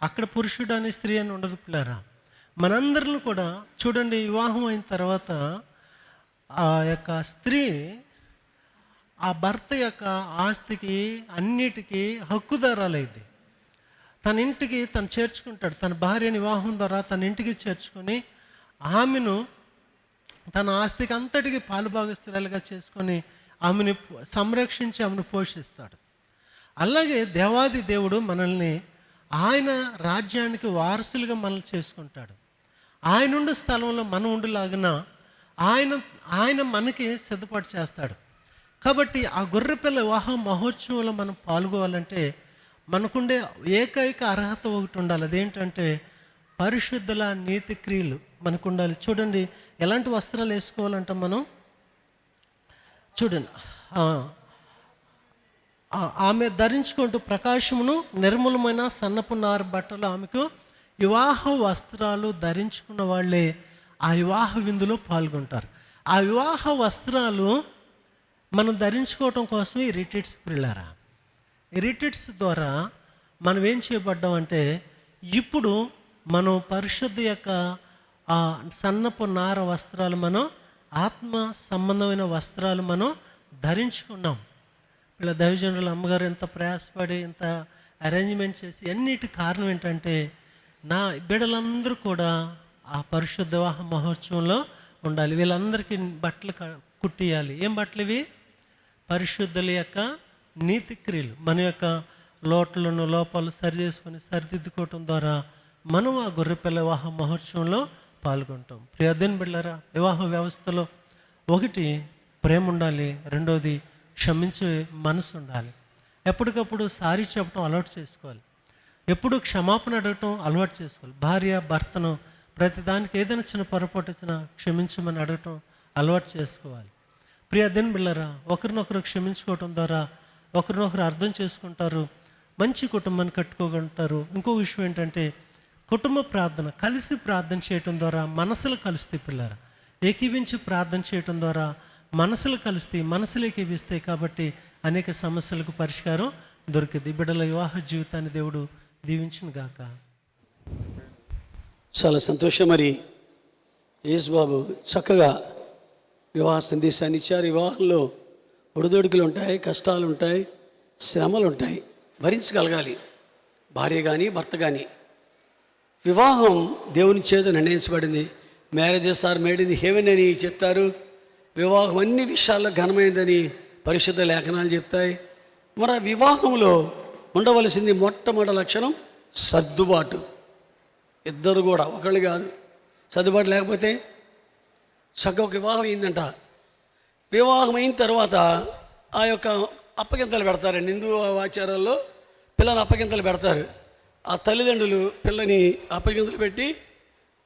అక్కడ పురుషుడు అని స్త్రీ అని ఉండదు పిల్లరా. మనందరం కూడా చూడండి, వివాహం అయిన తర్వాత ఆ యొక్క స్త్రీ ఆ భర్త యొక్క ఆస్తికి అన్నిటికీ హక్కుదారాలైంది. తన ఇంటికి తను చేర్చుకుంటాడు. తన భార్యని వివాహం ద్వారా తన ఇంటికి చేర్చుకొని ఆమెను తన ఆస్తికి అంతటికి పాలుభాగస్తురాలుగా చేసుకొని ఆమెను సంరక్షించి ఆమెను పోషిస్తాడు. అలాగే దేవాది దేవుడు మనల్ని ఆయన రాజ్యానికి వారసులుగా మనల్ని చేసుకుంటాడు. ఆయన ఉండే స్థలంలో మనం ఉండులాగిన ఆయన మనకి సిద్ధపాటు చేస్తాడు. కాబట్టి ఆ గొర్రెపిల్ల వివాహ మహోత్సవంలో మనం పాల్గొవాలంటే మనకుండే ఏకైక అర్హత ఒకటి ఉండాలి. అదేంటంటే పరిశుద్ధుల నీతి క్రియలు మనకు ఉండాలి. చూడండి, ఎలాంటి వస్త్రాలు వేసుకోవాలంటే మనం చూడండి, ఆమె ధరించుకుంటూ ప్రకాశమును నిర్మలమైన సన్నపు నార బట్టలు, ఆమెకు వివాహ వస్త్రాలు ధరించుకున్న వాళ్ళే ఆ వివాహ విందులో పాల్గొంటారు. ఆ వివాహ వస్త్రాలు మనం ధరించుకోవటం కోసం ఈ రిట్రీట్స్ పిల్లారా. ఈ రిట్రీట్స్ ద్వారా మనం ఏం చేయబడ్డామంటే, ఇప్పుడు మనం పరిశుద్ధ యొక్క ఆ సన్నపు నార వస్త్రాలు, మనం ఆత్మ సంబంధమైన వస్త్రాలు మనం ధరించుకున్నాం. ఇలా దైవజనుల అమ్మగారు ఎంత ప్రయాసపడి ఇంత అరేంజ్మెంట్ చేసి అన్నిటి కారణం ఏంటంటే, నా బిడ్డలందరూ కూడా ఆ పరిశుద్ధ వివాహ మహోత్సవంలో ఉండాలి. వీళ్ళందరికీ బట్టలు కుట్టియాలి. ఏం బట్టలు ఇవి? పరిశుద్ధుల యొక్క నీతి క్రియలు. మన యొక్క లోట్లను లోపాలు సరి చేసుకొని సరిదిద్దుకోవటం ద్వారా మనం ఆ గొర్రెపిల్ల వివాహ మహోత్సవంలో పాల్గొంటాం. ప్రియదేన్ బిడ్డలారా, వివాహ వ్యవస్థలో ఒకటి ప్రేమ ఉండాలి, రెండోది క్షమించే మనసు ఉండాలి. ఎప్పటికప్పుడు సారీ చెప్పడం అలవాటు చేసుకోవాలి. ఎప్పుడు క్షమాపణ అడగటం అలవాటు చేసుకోవాలి. భార్య భర్తను ప్రతిదానికి ఏదైనా చిన్న పొరపాటు వచ్చినా క్షమించమని అడగటం అలవాటు చేసుకోవాలి. ప్రియదేన్ బిడ్డలారా, ఒకరినొకరు క్షమించుకోవటం ద్వారా ఒకరినొకరు అర్థం చేసుకుంటారు, మంచి కుటుంబాన్ని కట్టుకోగలుగుతారు. ఇంకో విషయం ఏంటంటే, కుటుంబ ప్రార్థన, కలిసి ప్రార్థన చేయటం ద్వారా మనసులు కలుస్తాయి పిల్లరా. ఏకీవించి ప్రార్థన చేయటం ద్వారా మనసులు కలుస్తాయి, మనసులు ఏకీవిస్తాయి. కాబట్టి అనేక సమస్యలకు పరిష్కారం దొరికింది. బిడ్డల వివాహ జీవితాన్ని దేవుడు దీవించును గాక. చాలా సంతోషం. మరి యేసు బాబు చక్కగా వివాహ సందేశాన్ని ఇచ్చారు. వివాహంలో ఒడిదొడుకులు ఉంటాయి, కష్టాలు ఉంటాయి, శ్రమలు ఉంటాయి, భరించగలగాలి భార్య కానీ భర్త కానీ. వివాహం దేవుని చేత నిర్ణయించబడింది. Marriages are made in heaven అని చెప్తారు. వివాహం అన్ని విషయాల్లో ఘనమైందని పరిశుద్ధ లేఖనాలు చెప్తాయి. మరి ఆ వివాహంలో ఉండవలసింది మొట్టమొదటి లక్షణం సర్దుబాటు. ఇద్దరు కూడా, ఒకళ్ళు కాదు. సర్దుబాటు లేకపోతే చక్కగా ఒక వివాహం అయిందంట. వివాహం అయిన తర్వాత ఆ యొక్క అప్పగింతలు పెడతారండి. హిందూ ఆచారాల్లో పిల్లలు అప్పగింతలు పెడతారు. ఆ తల్లిదండ్రులు పిల్లని అప్పగింతలు పెట్టి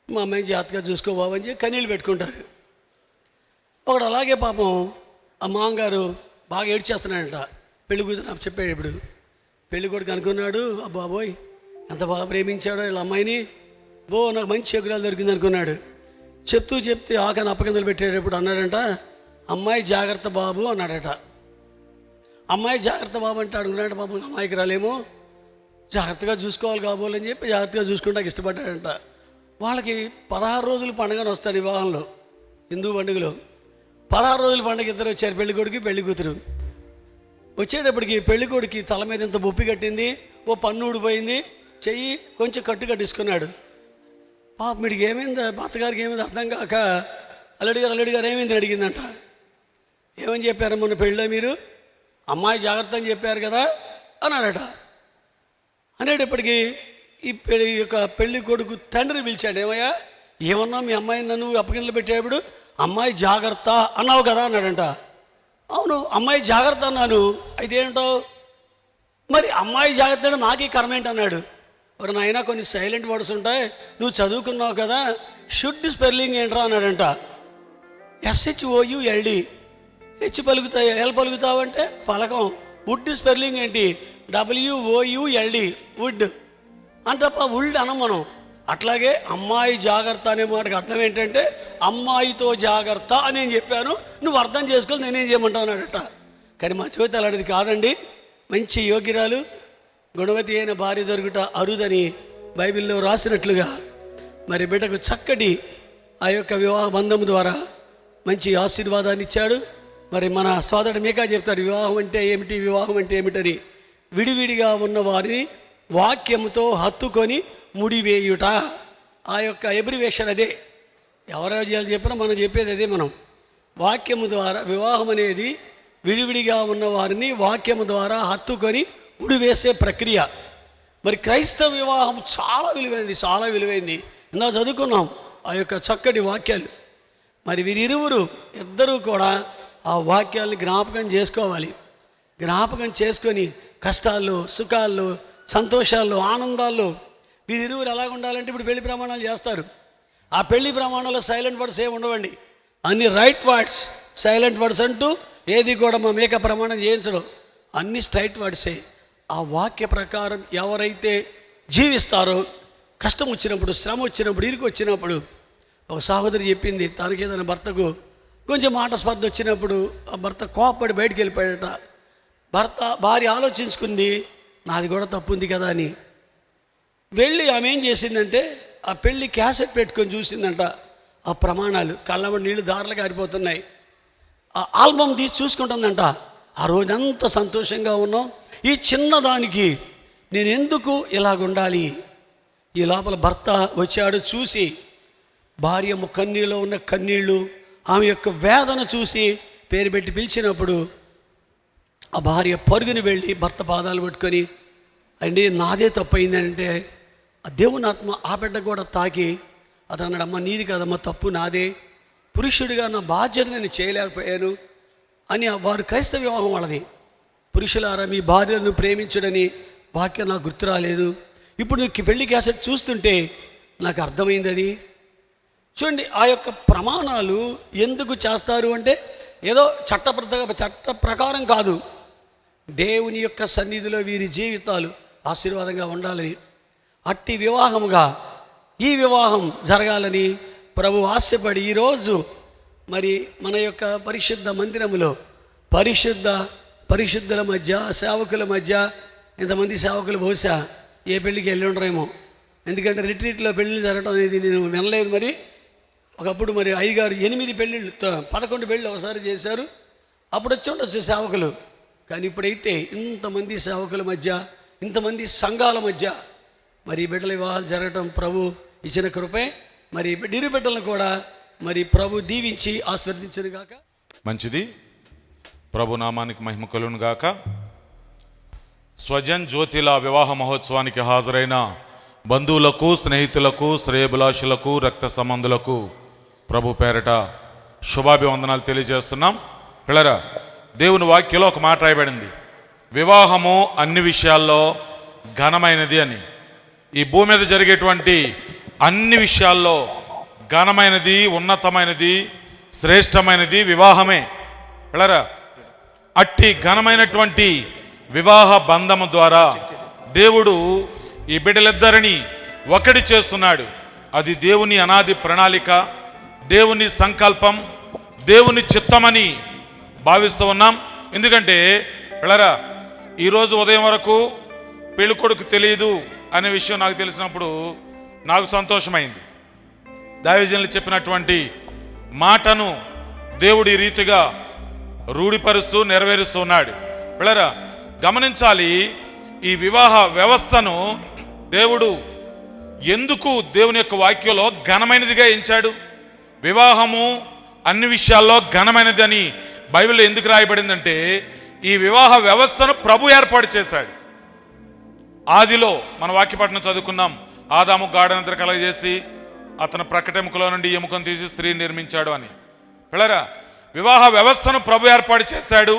మా అమ్మాయిని జాగ్రత్తగా చూసుకో బాబు అని చెప్పి కన్నీళ్ళు పెట్టుకుంటారు. ఒకడు అలాగే పాపం ఆ మామగారు బాగా ఏడ్చేస్తున్నాడంట. పెళ్లి కూతురు నాకు చెప్పాడు. ఇప్పుడు పెళ్లి కొడుకు అనుకున్నాడు, బాబోయ్ ఎంత బాగా ప్రేమించాడో వీళ్ళ అమ్మాయిని, నాకు మంచి ఎగురాలు దొరికింది అనుకున్నాడు. చెప్తే ఆకని అప్పగింతలు పెట్టేటప్పుడు అన్నాడంట, అమ్మాయి జాగ్రత్త బాబు అన్నాడట. అమ్మాయి జాగ్రత్త బాబు అంటే అడుగున్నాడు. బాబు అమ్మాయికి రాలేమో, జాగ్రత్తగా చూసుకోవాలి కాబోలని చెప్పి జాగ్రత్తగా చూసుకుంటానికి ఇష్టపడ్డాడంట. వాళ్ళకి 16 రోజులు పండుగను వస్తాడు వివాహంలో, హిందూ పండుగలో 16 రోజుల పండుగ ఇద్దరు వచ్చారు, పెళ్లి కొడుకు పెళ్లి కూతురు. వచ్చేటప్పటికి పెళ్లి కొడుకు తల మీద ఇంత బొప్పి కట్టింది, ఓ పన్ను ఊడిపోయింది, చెయ్యి కొంచెం కట్టు కట్టించుకున్నాడు. పాప వీడికి ఏమైంది, అత్తగారికి ఏమైంది అర్థం కాక అల్లుడి గారు ఏమైంది అడిగిందంట. ఏమని చెప్పారు మొన్న పెళ్ళిలో మీరు, అమ్మాయి జాగ్రత్త అని చెప్పారు కదా అన్నాడట. అనేటప్పటికీ ఈ పెళ్లి కొడుకు తండ్రిని పిలిచాడు. ఏమయ్యా ఏమన్నా మీ అమ్మాయిని నన్ను అప్పగింతలు పెట్టేటప్పుడు అమ్మాయి జాగ్రత్త అన్నావు కదా అన్నాడంట. అవును అమ్మాయి జాగ్రత్త అన్నాను, అయితే ఏంటో మరి అమ్మాయి జాగ్రత్త అంటే నాకే కర్మ ఏంటి అన్నాడు. మరి నాయన కొన్ని సైలెంట్ వర్డ్స్ ఉంటాయి, నువ్వు చదువుకున్నావు కదా, షుడ్ స్పెల్లింగ్ ఏంట్రా అన్నాడంట. SHOULD, హెచ్ పలుకుతాయి, ఎల్ పలుకుతావంటే పలకం. వుడ్ స్పెల్లింగ్ ఏంటి, WOULD, వుడ్ అంటప్ప వుల్డ్ అనం మనం. అట్లాగే అమ్మాయి జాగ్రత్త అనే మాటకి అర్థం ఏంటంటే అమ్మాయితో జాగ్రత్త అని నేను చెప్పాను, నువ్వు అర్థం చేసుకొని నేనేం చేయమంటావు అన్నాడట. కానీ మా చోతి అలాంటిది కాదండి. మంచి యోగ్యురాలు గుణవతి అయిన భార్య దొరుకుట అరుదని బైబిల్లో రాసినట్లుగా మరి బిడ్డకు చక్కటి ఆ యొక్క వివాహ బంధం ద్వారా మంచి ఆశీర్వాదాన్ని ఇచ్చాడు. మరి మన సోదరుడు మీకా చెప్తాడు, వివాహం అంటే ఏమిటి, వివాహం అంటే ఏమిటని. విడివిడిగా ఉన్న వారిని వాక్యముతో హత్తుకొని ముడివేయుట, ఆ యొక్క ఎబ్రివేషన్ అదే. ఎవరెవరు చేయాలి చెప్పినా మనం చెప్పేది అదే. మనం వాక్యము ద్వారా వివాహం అనేది విడివిడిగా ఉన్న వారిని వాక్యము ద్వారా హత్తుకొని ముడివేసే ప్రక్రియ. మరి క్రైస్తవ వివాహం చాలా విలువైంది, చాలా విలువైంది. ఇందా చదువుకున్నాం ఆ యొక్క చక్కటి వాక్యాలు. మరి వీరిరువురు ఇద్దరూ కూడా ఆ వాక్యాల్ని జ్ఞాపకం చేసుకోవాలి. జ్ఞాపకం చేసుకొని కష్టాల్లో, సుఖాల్లో, సంతోషాల్లో, ఆనందాల్లో వీరిరువురు ఎలాగ ఉండాలంటే ఇప్పుడు పెళ్లి ప్రమాణాలు చేస్తారు. ఆ పెళ్లి ప్రమాణాల్లో సైలెంట్ వర్డ్స్ ఏమి ఉండవండి, అన్ని రైట్ వర్డ్స్. సైలెంట్ వర్డ్స్ అంటూ ఏది కూడా మా మేక ప్రమాణం చేయించడం, అన్ని స్ట్రైట్ వర్డ్సే. ఆ వాక్య ప్రకారం ఎవరైతే జీవిస్తారో కష్టం వచ్చినప్పుడు, శ్రమ వచ్చినప్పుడు, ఇరుకు వచ్చినప్పుడు, ఒక సహోదరి చెప్పింది తనకి తన భర్తకు కొంచెం మాట స్పర్ధ వచ్చినప్పుడు ఆ భర్త కోపపడి బయటికి వెళ్ళిపోయాడట. భార్య ఆలోచించుకుంది, నాది కూడా తప్పు ఉంది కదా అని. వెళ్ళి ఆమె ఏం చేసిందంటే ఆ పెళ్ళి క్యాసెట్ పెట్టుకొని చూసిందంట. ఆ ప్రమాణాలు కళ్ళ నీళ్ళు దారులు కారిపోతున్నాయి. ఆ ఆల్బమ్ తీసి చూసుకుంటుందంట. ఆ రోజంతా సంతోషంగా ఉన్నాం, ఈ చిన్నదానికి నేను ఎందుకు ఇలాగుండాలి. ఈ లోపల భర్త వచ్చాడు, చూసి భార్య కన్నీళ్ళలో ఉన్న కన్నీళ్ళు, ఆమె యొక్క వేదన చూసి పేరు పెట్టి పిలిచినప్పుడు ఆ భార్య పరుగుని వెళ్ళి భర్త పాదాలు పట్టుకొని, అండి నాదే తప్పు అయిందంటే ఆ దేవుని ఆత్మ ఆ బిడ్డ కూడా తాకి అతను అన్నాడు, అమ్మ నీది కదమ్మా తప్పు, నాదే, పురుషుడిగా నా బాధ్యత నేను చేయలేకపోయాను అని. వారు క్రైస్తవ వివాహం వాళ్ళది. పురుషులారా మీ భార్యను ప్రేమించుడని వాక్యం నాకు గుర్తు రాలేదు, ఇప్పుడు నువ్వు పెళ్లి క్యాసెట్ చూస్తుంటే నాకు అర్థమైంది అది. చూడండి ఆ యొక్క ప్రమాణాలు ఎందుకు చేస్తారు అంటే ఏదో చట్ట ప్రకారం కాదు, దేవుని యొక్క సన్నిధిలో వీరి జీవితాలు ఆశీర్వాదంగా ఉండాలని, అట్టి వివాహముగా ఈ వివాహం జరగాలని ప్రభు ఆశపడి ఈరోజు మరి మన యొక్క పరిశుద్ధ మందిరములో పరిశుద్ధుల మధ్య, సేవకుల మధ్య, ఇంతమంది సేవకులు బహుశా ఏ పెళ్ళికి వెళ్ళి ఉండరేమో, ఎందుకంటే రిట్రీట్లో పెళ్ళిళ్ళు జరగడం అనేది నేను వినలేదు. మరి ఒకప్పుడు మరి అయ్యగారు 8 పెళ్ళిళ్ళు 11 పెళ్ళిళ్ళు ఒకసారి చేశారు, అప్పుడు వచ్చి ఉండొచ్చు సేవకులు. కానీ ఇప్పుడైతే ఇంతమంది సేవకుల మధ్య, ఇంతమంది సంఘాల మధ్య మరి బిడ్డల వివాహాలు జరగటం ప్రభు ఇచ్చిన కృపే. మరి డిరి బిడ్డలను కూడా మరి ప్రభు దీవించి ఆశీర్వదించును గాక. మంచిది, ప్రభు నామానికి మహిమ కలుగును గాక. స్వజన్ జ్యోతిల వివాహ మహోత్సవానికి హాజరైన బంధువులకు, స్నేహితులకు, శ్రేయభిలాషులకు, రక్త సంబంధులకు ప్రభు పేరట శుభాభివందనాలు తెలియజేస్తున్నాం. పిల్లరా, దేవుని వాక్యంలో ఒక మాట రాయబడింది, వివాహము అన్ని విషయాల్లో ఘనమైనది అని. ఈ భూమి మీద జరిగేటువంటి అన్ని విషయాల్లో ఘనమైనది, ఉన్నతమైనది, శ్రేష్టమైనది వివాహమే. వెళ్ళరా, అట్టి ఘనమైనటువంటి వివాహ బంధము ద్వారా దేవుడు ఈ బిడ్డలిద్దరిని ఒకటి చేస్తున్నాడు. అది దేవుని అనాది ప్రణాళిక, దేవుని సంకల్పం, దేవుని చిత్తమని భావిస్తూ ఉన్నాం. ఎందుకంటే వెళ్ళరా, ఈరోజు ఉదయం వరకు పెళ్ళికొడుకు తెలియదు అనే విషయం నాకు తెలిసినప్పుడు నాకు సంతోషమైంది. దైవజనులు చెప్పినటువంటి మాటను దేవుడు ఈ రీతిగా రూఢిపరుస్తూ నెరవేరుస్తూ ఉన్నాడు. వెళ్ళరా, గమనించాలి, ఈ వివాహ వ్యవస్థను దేవుడు ఎందుకు దేవుని యొక్క వాక్యంలో ఘనమైనదిగా ఎంచాడు? వివాహము అన్ని విషయాల్లో ఘనమైనది అని బైబిల్లో ఎందుకు రాయబడిందంటే, ఈ వివాహ వ్యవస్థను ప్రభు ఏర్పాటు చేశాడు. ఆదిలో మన వాక్యపట్నం చదువుకున్నాం, ఆదాము గాఢ నిద్ర కలగజేసి అతను ప్రక్కటెముకలో నుండి ఎముకను తీసి స్త్రీని నిర్మించాడు అని. వెళ్ళరా, వివాహ వ్యవస్థను ప్రభు ఏర్పాటు చేశాడు,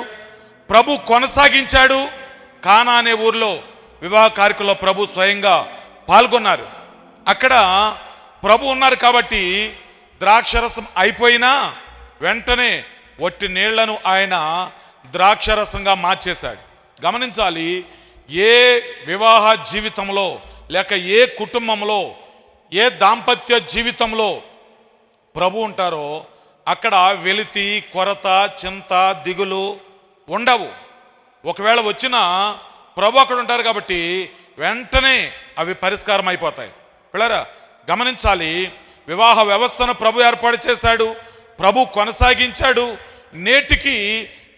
ప్రభు కొనసాగించాడు. కానా అనే ఊర్లో వివాహ కార్యక్రమంలో ప్రభు స్వయంగా పాల్గొన్నారు. అక్కడ ప్రభు ఉన్నారు కాబట్టి ద్రాక్షరసం అయిపోయినా వెంటనే వట్టి నీళ్లను ఆయన ద్రాక్షరసంగా మార్చేశాడు. గమనించాలి, ఏ వివాహ జీవితంలో లేక ఏ కుటుంబంలో ఏ దాంపత్య జీవితంలో ప్రభు ఉంటారో అక్కడ వెలితి, కొరత, చింత, దిగులు ఉండవు. ఒకవేళ వచ్చినా ప్రభు అక్కడ ఉంటారు కాబట్టి వెంటనే అవి పరిష్కారం అయిపోతాయి. పిల్లరా, గమనించాలి, వివాహ వ్యవస్థను ప్రభు ఏర్పాటు చేశాడు, ప్రభు కొనసాగించాడు, నేటికి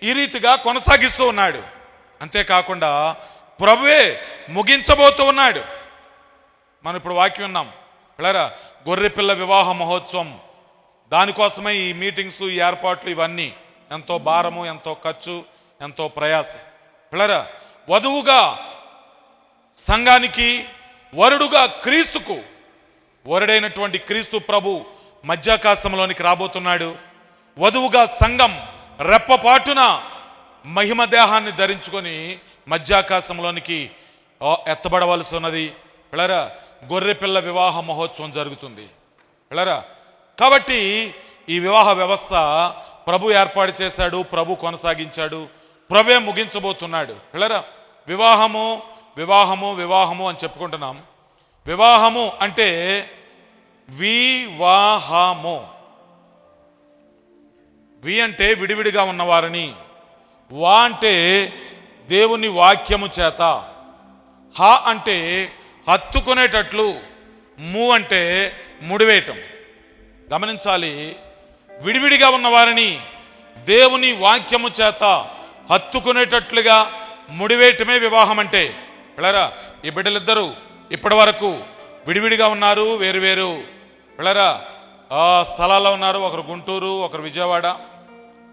ఈ రీతిగా కొనసాగిస్తూ ఉన్నాడు. అంతేకాకుండా ప్రభువే ముగించబోతూ ఉన్నాడు. మనం ఇప్పుడు వాక్యం విన్నాం. పిల్లరా, గొర్రెపిల్ల వివాహ మహోత్సవం, దానికోసమే ఈ మీటింగ్స్, ఈ ఏర్పాట్లు, ఇవన్నీ ఎంతో భారము, ఎంతో ఖర్చు, ఎంతో ప్రయాస. పిల్లరా, వధువుగా సంఘానికి, వరుడుగా క్రీస్తుకు, వరుడైనటువంటి క్రీస్తు ప్రభు మధ్యాకాశంలోనికి రాబోతున్నాడు. వధువుగా సంఘం రెప్పపాటున మహిమ దేహాన్ని ధరించుకొని మధ్యాకాశంలోనికి ఎత్తబడవలసి ఉన్నది. పిల్లరా, గొర్రెపిల్ల వివాహ మహోత్సవం జరుగుతుంది. పిల్లరా, కాబట్టి ఈ వివాహ వ్యవస్థ ప్రభు ఏర్పాటు చేశాడు, ప్రభు కొనసాగించాడు, ప్రభువే ముగించబోతున్నాడు. పిల్లరా, వివాహము వివాహము వివాహము అని చెప్పుకుంటున్నాం. వివాహము అంటే వివాహము, వి అంటే విడివిడిగా ఉన్నవారని, వా అంటే దేవుని వాక్యము చేత, హ అంటే హత్తుకునేటట్లు, ము అంటే ముడివేయటం. గమనించాలి, విడివిడిగా ఉన్నవారిని దేవుని వాక్యము చేత హత్తుకునేటట్లుగా ముడివేయటమే వివాహం అంటే. పిల్లరా, ఈ బిడ్డలిద్దరూ ఇప్పటి వరకు విడివిడిగా ఉన్నారు, వేరువేరు పిల్లరా స్థలాల్లో ఉన్నారు. ఒకరు గుంటూరు, ఒకరు విజయవాడ.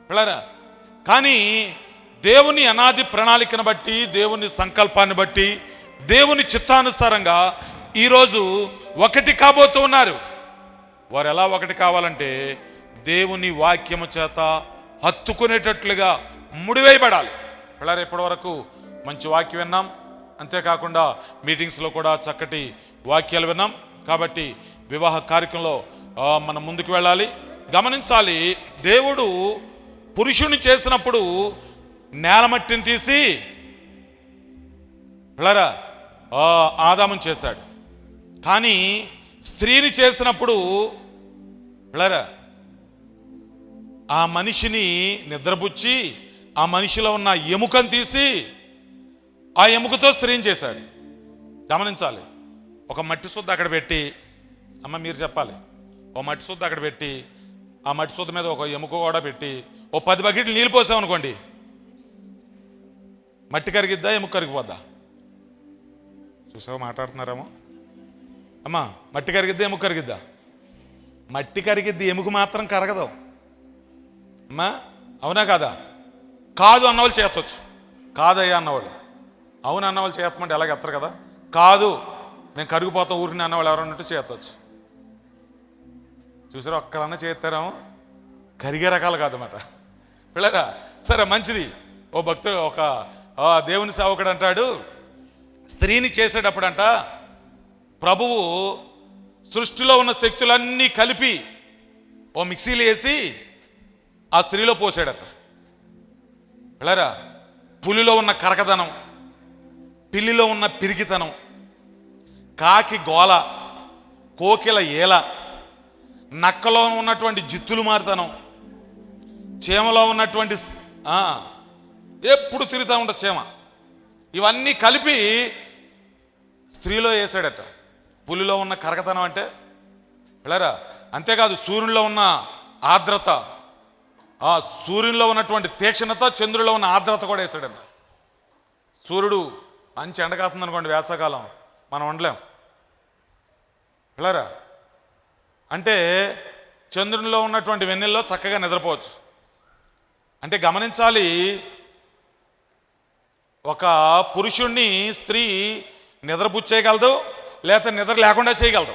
పిల్లరా, కానీ దేవుని అనాది ప్రణాళికను బట్టి, దేవుని సంకల్పాన్ని బట్టి, దేవుని చిత్తానుసారంగా ఈరోజు ఒకటి కాబోతూ ఉన్నారు. వారు ఎలా ఒకటి కావాలంటే దేవుని వాక్యము చేత హత్తుకునేటట్లుగా ముడివేయబడాలి. పిల్లలు, ఇప్పటి వరకు మంచి వాక్యం విన్నాం. అంతేకాకుండా మీటింగ్స్లో కూడా చక్కటి వాక్యాలు విన్నాం. కాబట్టి వివాహ కార్యక్రమంలో మనం ముందుకు వెళ్ళాలి. గమనించాలి, దేవుడు పురుషుని చేసినప్పుడు నేలమట్టిని తీసి పిల్లరా ఆదాముని చేశాడు. కానీ స్త్రీని చేసినప్పుడు పిల్లరా ఆ మనిషిని నిద్రపుచ్చి ఆ మనిషిలో ఉన్న ఎముకను తీసి ఆ ఎముకతో స్త్రీని చేశాడు. గమనించాలి, ఒక మట్టి శుద్ధ అక్కడ పెట్టి, అమ్మ మీరు చెప్పాలి, ఓ మట్టి శుద్ధ అక్కడ పెట్టి ఆ మట్టి శుద్ధ మీద ఒక ఎముక కూడా పెట్టి ఓ 10 బకెట్లు నీళ్ళు పోసామనుకోండి, మట్టి కరిగిద్దా, ఎముక కరిగిపోద్దా? చూసావా మాట్లాడుతున్నారేమో. అమ్మా, మట్టి కరిగిద్దా, ఎముక కరిగిద్దా? మట్టి కరిగిద్ది, ఎముక మాత్రం కరగదు. అమ్మా, అవునా కాదా? కాదు అన్నవాళ్ళు చేయొచ్చు, కాదయ్యా అన్నవాళ్ళు, అవును అన్నవాళ్ళు చేయమంటే ఎలాగ ఎత్తరు కదా. కాదు నేను కరిగిపోతాం ఊరిని అన్నవాళ్ళు ఎవరైనా ఉంటే చేయొచ్చు. చూసారా, ఒక్కరన్నా చేస్తారేమో, కరిగే రకాలు కాదన్నమాట. పిల్లరా, సరే మంచిది. ఓ భక్తుడు, ఒక దేవుని సేవకుడు అంటాడు, స్త్రీని చేసేటప్పుడంట ప్రభువు సృష్టిలో ఉన్న శక్తులన్నీ కలిపి ఓ మిక్సీలో వేసి ఆ స్త్రీలో పోసాడట. వెళ్ళరా, పులిలో ఉన్న కరకదనం, పిల్లిలో ఉన్న పిరికితనం, కాకి గోల, కోకిల ఏల, నక్కలో ఉన్నటువంటి జిత్తులు మారితనం, చీమలో ఉన్నటువంటి ఎప్పుడు తిరుగుతూ ఉంటుంది చీమ, ఇవన్నీ కలిపి స్త్రీలో వేసాడట. పులిలో ఉన్న కరకతనం అంటే వెళ్ళరా, అంతేకాదు సూర్యునిలో ఉన్న ఆర్ద్రత, సూర్యునిలో ఉన్నటువంటి తీక్షణత, చంద్రులో ఉన్న ఆర్ద్రత కూడా వేసాడట. సూర్యుడు మంచి ఎండకాతుంది అనుకోండి వేసవకాలం, మనం ఉండలేం. వెళ్ళరా, అంటే చంద్రునిలో ఉన్నటువంటి వెన్నెల్లో చక్కగా నిద్రపోవచ్చు. అంటే గమనించాలి, ఒక పురుషుణ్ణి స్త్రీ నిద్రపుచ్చేయగలదు, లేకపోతే నిద్ర లేకుండా చేయగలదు.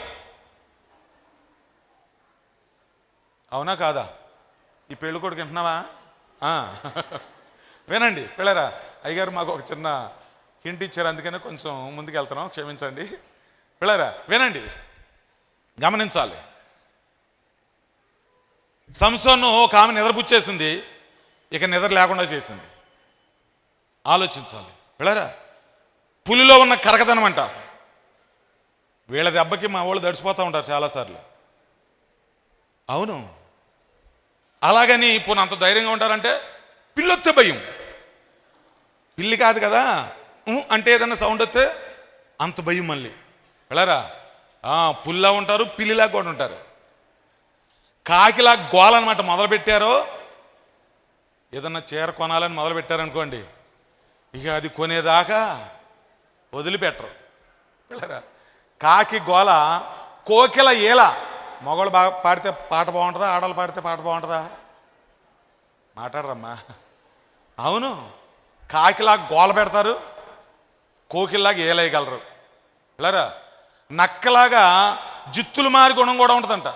అవునా కాదా? ఈ పెళ్ళి కొడుకు వింటున్నావా? వినండి పిల్లరా, అయ్యగారు మాకు ఒక చిన్న హింట్ ఇచ్చారు, అందుకనే కొంచెం ముందుకు వెళ్తున్నాం, క్షమించండి. పిల్లరా వినండి, గమనించాలి. సంసోను ఒక ఆమె నిద్రపుచ్చేసింది, ఇక నిద్ర లేకుండా చేసింది. ఆలోచించాలి పిల్లరా. పులిలో ఉన్న కరకదనం అంట, వీళ్ళ దెబ్బకి మా వాళ్ళు దడిచిపోతూ ఉంటారు చాలాసార్లు. అవును, అలాగని ఇప్పుడు అంత ధైర్యంగా ఉంటారంటే పిల్లొచ్చే భయం. పిల్లి కాదు కదా, అంటే ఏదన్నా సౌండ్ వస్తే అంత భయం. మళ్ళీ వెళ్ళరా, పుల్లా ఉంటారు, పిల్లిలా కూడా ఉంటారు. కాకిలా గోలనమాట మొదలుపెట్టారో, ఏదన్నా చీర కొనాలని మొదలుపెట్టారనుకోండి, ఇక అది కొనేదాకా వదిలిపెట్టరు. వెళ్ళరా, కాకి గోల, కోకిల ఏల. మగవాళ్ళు బాగా పాడితే పాట బాగుంటుందా, ఆడవాళ్ళు పాడితే పాట బాగుంటుందా? మాట్లాడరమ్మా. అవును, కాకిలాగా గోల పెడతారు, కోకిల్లాగా ఏలేయగలరు. వెళ్ళరా, నక్కలాగా జిత్తులు మారి గుణం కూడా ఉంటుందంట.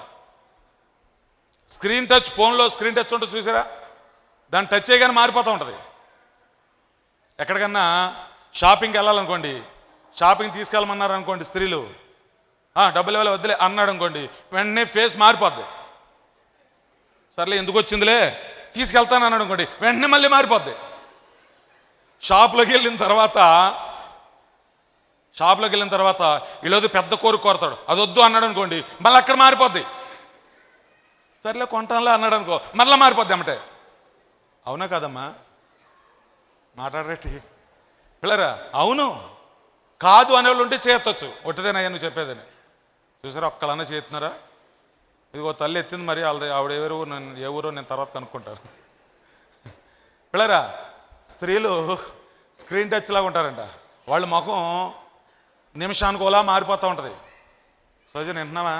స్క్రీన్ టచ్, ఫోన్లో స్క్రీన్ టచ్ ఉంటుంది చూసారా, దాన్ని టచ్ చేయగానే మారిపోతూ ఉంటుంది. ఎక్కడికన్నా షాపింగ్కి వెళ్ళాలనుకోండి, షాపింగ్ తీసుకెళ్ళమన్నారు అనుకోండి, స్త్రీలు డబ్బులు ఇవ్వాలి వద్దులే అన్నాడు అనుకోండి, వెంటనే ఫేస్ మారిపోద్ది. సర్లే ఎందుకు వచ్చిందిలే తీసుకెళ్తాను అన్నాడు అనుకోండి, వెంటనే మళ్ళీ మారిపోద్ది. షాప్లోకి వెళ్ళిన తర్వాత వీళ్ళది పెద్ద కోరిక కోరతాడు, అది వద్దు అన్నాడు అనుకోండి, మళ్ళీ అక్కడ మారిపోద్ది. సర్లే కొంటానులే అన్నాడు అనుకో, మళ్ళీ మారిపోద్ది అమ్మటే. అవునా కాదమ్మా? మాట్లాడరేటి పిల్లరా? అవును, కాదు అనేవాళ్ళు ఉంటే చేయొచ్చు, ఒట్టిదేనయ్యా నువ్వు చెప్పేదని. చూసారా, ఒక్కలన్నా చేస్తున్నారా? ఇదిగో తల్లి ఎత్తింది, మరి వాళ్ళది ఆవిడ ఏ ఊరో నేను తర్వాత కనుక్కుంటాను. పిల్లరా, స్త్రీలు స్క్రీన్ టచ్ లాగా ఉంటారంట. వాళ్ళ ముఖం నిమిషానికి ఓలా మారిపోతూ ఉంటుంది. సోజన్ వింటున్నావా?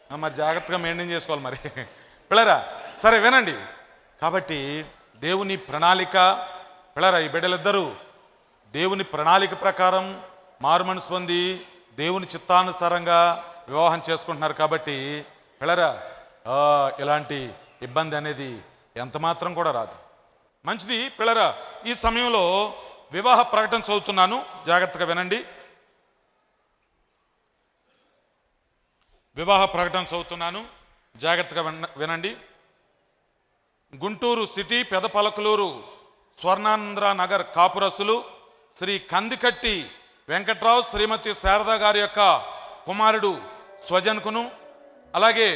మరి జాగ్రత్తగా మెయింటైన్ చేసుకోవాలి మరి. పిల్లరా సరే వినండి. కాబట్టి దేవుని ప్రణాళిక, పిల్లరా ఈ బిడ్డలిద్దరూ దేవుని ప్రణాళిక ప్రకారం మారు మనసు పొంది దేవుని చిత్తానుసారంగా వివాహం చేసుకుంటున్నారు. కాబట్టి పిల్లరా ఇలాంటి ఇబ్బంది అనేది ఎంత మాత్రం కూడా రాదు. మంచిది పిల్లరా, ఈ సమయంలో వివాహ ప్రకటన చదువుతున్నాను, జాగ్రత్తగా వినండి. వివాహ ప్రకటన చదువుతున్నాను, జాగ్రత్తగా వినండి. గుంటూరు సిటీ పెదపలకలూరు స్వర్ణాంధ్ర నగర్ కాపురస్తులు శ్రీ కందికట్టి వెంకట్రావు శ్రీమతి శారద గారి యొక్క కుమారుడు స్వజన్కును, అలాగే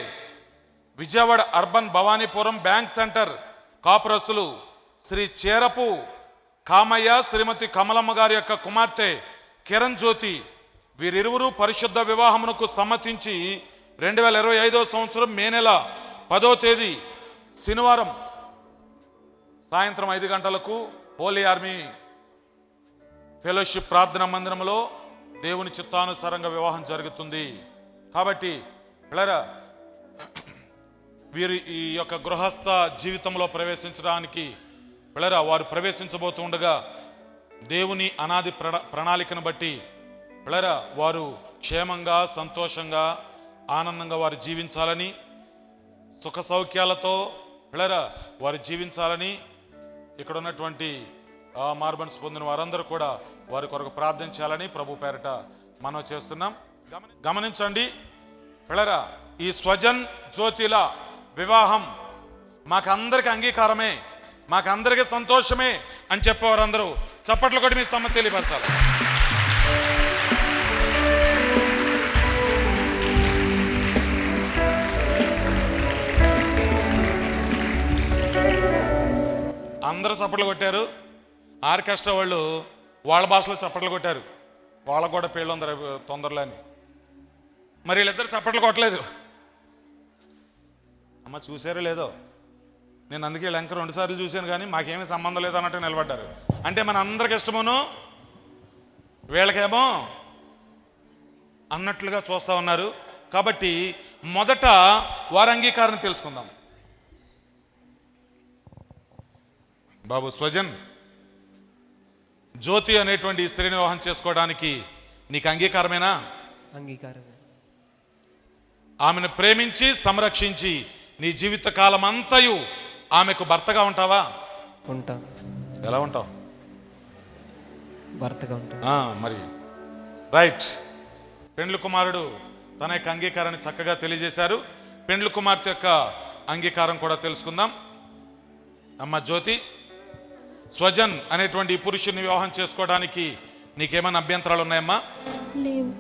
Vijayawada urban Bhavanipuram bank centre కాపురస్తులు శ్రీ చేరపు కామయ్య శ్రీమతి కమలమ్మ గారి యొక్క కుమార్తె కిరణ్ జ్యోతి, వీరిరువురు పరిశుద్ధ వివాహమునకు సమ్మతించి 2025 సంవత్సరం మే నెల 10వ తేదీ శనివారం సాయంత్రం 5 గంటలకు హోలీ ఆర్మీ ఫెలోషిప్ ప్రార్థనా మందిరంలో దేవుని చిత్తానుసారంగా వివాహం జరుగుతుంది. కాబట్టి పిల్లరా వీరు ఈ యొక్క గృహస్థ జీవితంలో ప్రవేశించడానికి పిల్లరా వారు ప్రవేశించబోతూ ఉండగా దేవుని అనాది ప్రణాళికను బట్టి పిల్లరా వారు క్షేమంగా సంతోషంగా ఆనందంగా వారు జీవించాలని, సుఖ సౌఖ్యాలతో పిల్లరా వారు జీవించాలని ఇక్కడ ఉన్నటువంటి మారు మనసు పొందిన వారందరూ కూడా వారి కొరకు ప్రార్థించాలని ప్రభు పేరిట మనం చేస్తున్నాం. గమనించండి పిల్లరా, ఈ స్వజన్ జ్యోతిల వివాహం మాకందరికి అంగీకారమే, మాకందరికి సంతోషమే అని చెప్పేవారందరూ చప్పట్లు కొట్టి మీ సమ్మతి తెలియపరచాలి. అందరూ చప్పట్లు కొట్టారు. ఆర్కెస్ట్రా వాళ్ళు వాళ్ళ భాషలో చప్పట్లు కొట్టారు, వాళ్ళకు కూడా పేళ్ళు ఉందరు తొందరలో అని. మరి వీళ్ళిద్దరు చప్పట్లు కొట్టలేదు. అమ్మ చూసారో లేదో, నేను అందుకే లంక 2 సార్లు చూశాను కానీ మాకేమీ సంబంధం లేదు అన్నట్టు నిలబడ్డారు. అంటే మన అందరికి ఇష్టమును వీళ్ళకేమో అన్నట్లుగా చూస్తూ ఉన్నారు. కాబట్టి మొదట వారి అంగీకారం తెలుసుకుందాం. బాబు స్వజన్, జ్యోతి అనేటువంటి ఈ స్త్రీని వివాహం చేసుకోవడానికి నీకు అంగీకారమేనా? అంగీకారమే. ఆమెను ప్రేమించి సంరక్షించి నీ జీవిత కాలం అంతయు ఆమెకు భర్తగా ఉంటావా? ఉంటా. ఎలా ఉంటావు? భర్తగా ఉంటా. మరి రైట్. పెండ్లి కుమారుడు తన యొక్క అంగీకారాన్ని చక్కగా తెలియజేశారు. పెండ్లి కుమార్తె యొక్క అంగీకారం కూడా తెలుసుకుందాం. అమ్మ జ్యోతి, స్వజన్ అనేటువంటి ఈ పురుషుని వివాహం చేసుకోవడానికి నీకేమైనా అభ్యంతరాలు ఉన్నాయమ్మా? లేవు.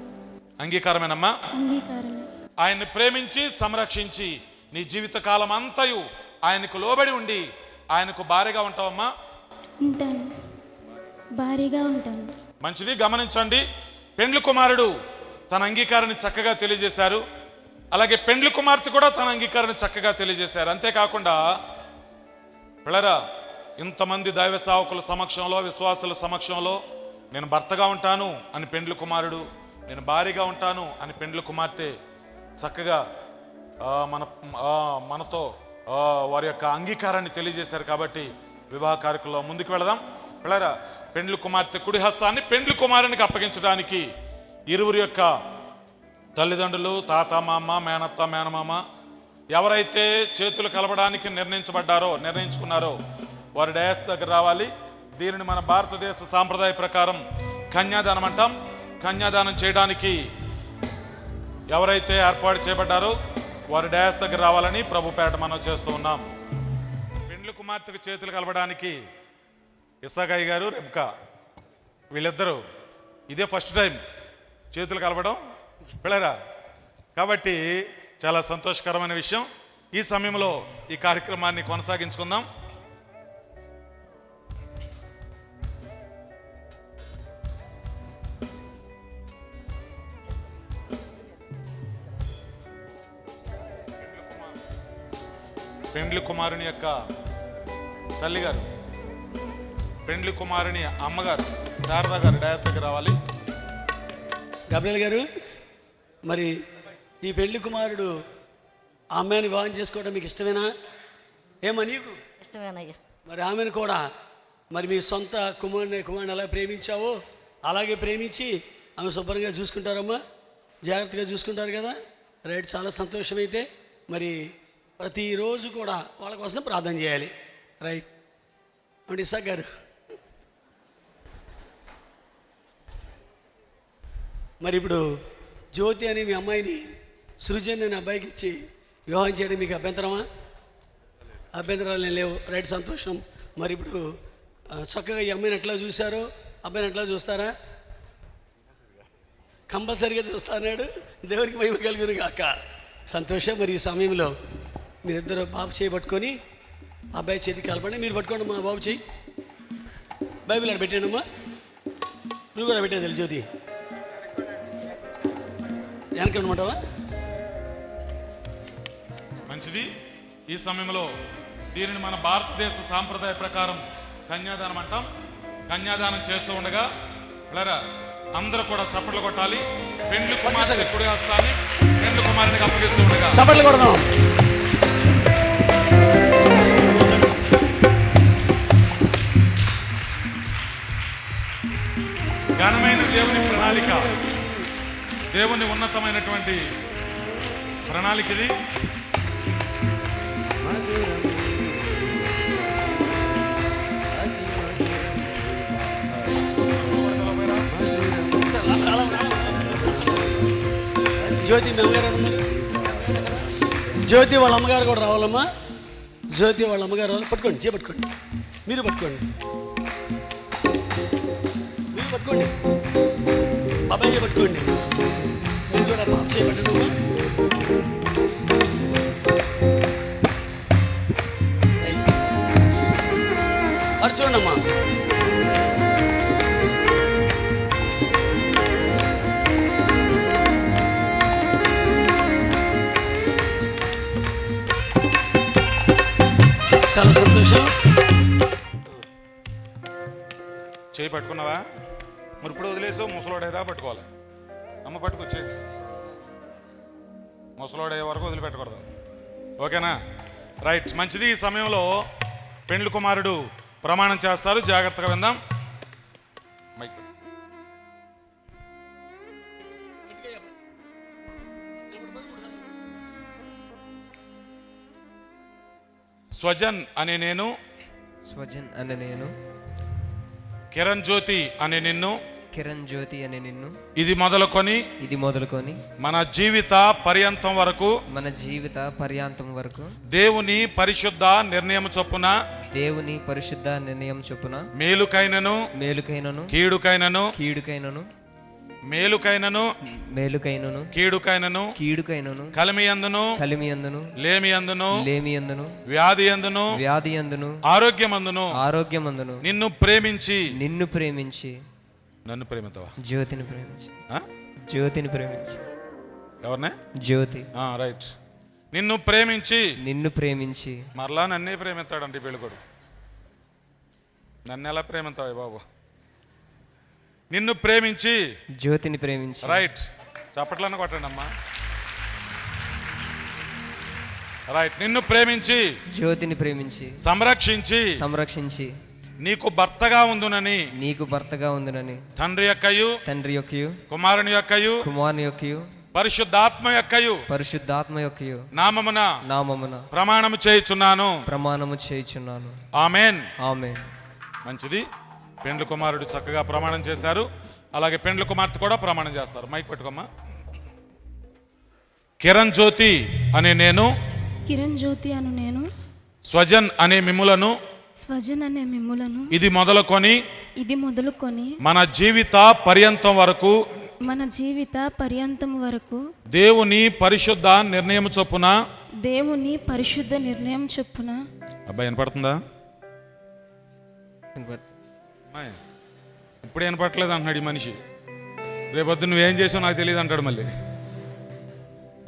అంగీకారమేనమ్మా? అంగీకారమే. ఆయన్ని ప్రేమించి సంరక్షించి నీ జీవిత కాలం అంతయు ఆయనకు లోబడి ఉండి ఆయనకు భార్యగా ఉంటావమ్మా? ఉంటాను, భారీగా ఉంటాను. మంచిది. గమనించండి, పెండ్లి కుమారుడు తన అంగీకారాన్ని చక్కగా తెలియజేశారు. అలాగే పెండ్లి కుమార్తె కూడా తన అంగీకారాన్ని చక్కగా తెలియజేశారు. అంతేకాకుండా పిల్లరా, ఇంతమంది దైవ సేవకుల సమక్షంలో, విశ్వాసుల సమక్షంలో నేను భర్తగా ఉంటాను అని పెండ్లి కుమారుడు, నేను భార్యగా ఉంటాను అని పెండ్లి కుమార్తె చక్కగా మనతో వారి యొక్క అంగీకారాన్ని తెలియజేశారు. కాబట్టి వివాహ కార్యక్రమంలో ముందుకు వెళదాం. పిల్లరా, పెండ్లి కుమార్తె కుడి హస్తాన్ని పెండ్లి కుమారునికి అప్పగించడానికి ఇరువురి యొక్క తల్లిదండ్రులు, తాత, మామ, మేనత్త, మేనమామ ఎవరైతే చేతులు కలపడానికి నిర్ణయించుకున్నారో వారి డయాస్ దగ్గర రావాలి. దీనిని మన భారతదేశ సాంప్రదాయ ప్రకారం కన్యాదానం అంటాం. కన్యాదానం చేయడానికి ఎవరైతే ఏర్పాటు చేయబడ్డారో వారి డయాస్ దగ్గర రావాలని ప్రభు పేరట మనం చేస్తూ ఉన్నాం. పెండ్లి కుమార్తెకు చేతులు కలపడానికి ఇస్సాకయ్య గారు, రెబ్కా వీళ్ళిద్దరూ ఇదే ఫస్ట్ టైం చేతులు కలపడం పిల్లరా. కాబట్టి చాలా సంతోషకరమైన విషయం. ఈ సమయంలో ఈ కార్యక్రమాన్ని కొనసాగించుకుందాం. పెండ్లి కుమారుని యొక్క తల్లిగారు, పెండ్లి కుమారుని అమ్మగారు శారదా గారు డయాస్ దగ్గర రావాలి. గబ్రియల్ గారు, మరి ఈ పెళ్లి కుమారుడు ఆ అమ్మాయిని వివాహం చేసుకోవడం మీకు ఇష్టమేనా? ఏమో నీకు ఇష్టమేనయ్యా. మరి ఆమెను కూడా మరి మీ సొంత కుమారుని ఎలా ప్రేమించావో అలాగే ప్రేమించి ఆమె శుభ్రంగా చూసుకుంటారమ్మా, జాగ్రత్తగా చూసుకుంటారు కదా. రైట్, చాలా సంతోషమైతే మరి ప్రతిరోజు కూడా వాళ్ళ కోసం ప్రార్థన చేయాలి. రైట్ అంటే ఇసాక్ గారు, మరి ఇప్పుడు జ్యోతి అని మీ అమ్మాయిని సృజన్ అనే అబ్బాయికి ఇచ్చి వివాహం చేయడం మీకు అభ్యంతరమా? అభ్యంతరాలు లేవు. రైట్, సంతోషం. మరి ఇప్పుడు చక్కగా ఈ అమ్మాయిని ఎట్లా చూశారో అబ్బాయిని ఎట్లా చూస్తారా? కంపల్సరీగా చూస్తాడు. దేవునికి మహిమ కలుగును గాక. సంతోషం. మరి ఈ సమయంలో మీరిద్దరు బాబు చేయి పట్టుకొని అబ్బాయి చేతికి కలపండి. మీరు పట్టుకోండి మా బాబు చేయి. బైబిల్ అక్కడ పెట్టానమ్మా, నువ్వు కూడా పెట్టేది జ్యోతి. వెనక ఉండమంటావా? మంచిది. ఈ సమయంలో దీనిని మన భారతదేశ సాంప్రదాయ ప్రకారం కన్యాదానం అంటాం. కన్యాదానం చేస్తూ ఉండగా పిల్లరా అందరూ కూడా చప్పట్లు కొట్టాలి. పెండ్లి కుమార్తె కుడి హస్తాన్ని పెండ్లి కుమారునికి అప్పగిస్తూ ఉండగా చప్పట్లు కొడదాం. ఘనమైన దేవుని ప్రణాళిక, దేవుని ఉన్నతమైనటువంటి ప్రణాళిక ఇది. జ్యోతి మీ అమ్మగారు అమ్మా. జ్యోతి వాళ్ళ అమ్మగారు కూడా రావాలమ్మా. జ్యోతి వాళ్ళ అమ్మగారు రావాలి. పట్టుకోండి, చేపట్టుకోండి. మీరు పట్టుకోండి, మీరు పట్టుకోండి. బాబాయ్ పట్టుకోండి. మీరు కూడా బాబు చేపట్టండి. అది చూడమ్మా. చాలా సంతోషం. చేయి పట్టుకున్నావా? మరి ఇప్పుడు వదిలేసావు, ముసలోడేదా పట్టుకోవాలి. అమ్మ పట్టుకొచ్చే, ముసలోడయ్యే వరకు వదిలిపెట్టకూడదు. ఓకేనా? రైట్, మంచిది. ఈ సమయంలో పెండ్లి కుమారుడు ప్రమాణం చేస్తారు. జాగ్రత్తగా విందాం. మైక్ స్వజన్ అనే నేను, స్వజన్ అనే నేను, కిరణ్ జ్యోతి అనే నిన్ను, కిరణ్ జ్యోతి అనే నిన్ను, ఇది మొదలుకొని మన జీవిత పర్యంతం వరకు, మన జీవిత పర్యాంతం వరకు దేవుని పరిశుద్ధ నిర్ణయం చొప్పున, దేవుని పరిశుద్ధ నిర్ణయం చొప్పున మేలుకైనను మేలుకైనను కీడుకైనను, కీడుకైనను మేలుకైనను మేలుకైనను కీడుకైనను, కీడుకైనను కలిమియందును కలిమియందును లేమియందును లేమియందును వ్యాధియందును వ్యాధియందును ఆరోగ్యమందును ఆరోగ్యమందును నిన్ను ప్రేమించి నన్ను ప్రేమితావా? జ్యోతిని ప్రేమించి ఆ? జ్యోతిని ప్రేమించి ఎవరినే? జ్యోతి. రైట్. నిన్ను ప్రేమించి మరలా నన్నే ప్రేమిస్తాడంటే పెళ్ళికొడు. నన్ను ఎలా ప్రేమిస్తావు బాబు? నిన్ను ప్రేమించి జ్యోతిని ప్రేమించి. రైట్, చప్పట్లన్న కొట్టండి అమ్మా. రైట్, నిన్ను ప్రేమించి జ్యోతిని ప్రేమించి సంరక్షించి నీకు భర్తగా ఉండునని తండ్రి యొక్కయు కుమారుని యొక్కయు పరిశుద్ధాత్మ యొక్కయు నామమున ప్రమాణము చేయుచున్నాను. ఆమేన్. మంచిది. పెండ్లి కుమారుడు చక్కగా ప్రమాణం చేశారు. అలాగే పెండ్లి కుమార్తె కూడా ప్రమాణం చేస్తారు. మైక్ పెట్టుకోమ్మా. కిరణ్ జ్యోతి అనే నేను, స్వజన్ అనే మిమ్ములను ఇది మొదలుకొని మన జీవిత పర్యంతం వరకు దేవుని పరిశుద్ధ నిర్ణయం చొప్పున అబ్బాయి వినపడుతుందా? ఇప్పుడు వినపట్లేదు అంటున్నాడు ఈ మనిషి. రేపొద్దు నువ్వేం చేసావు నాకు తెలియదు అంటాడు మళ్ళీ.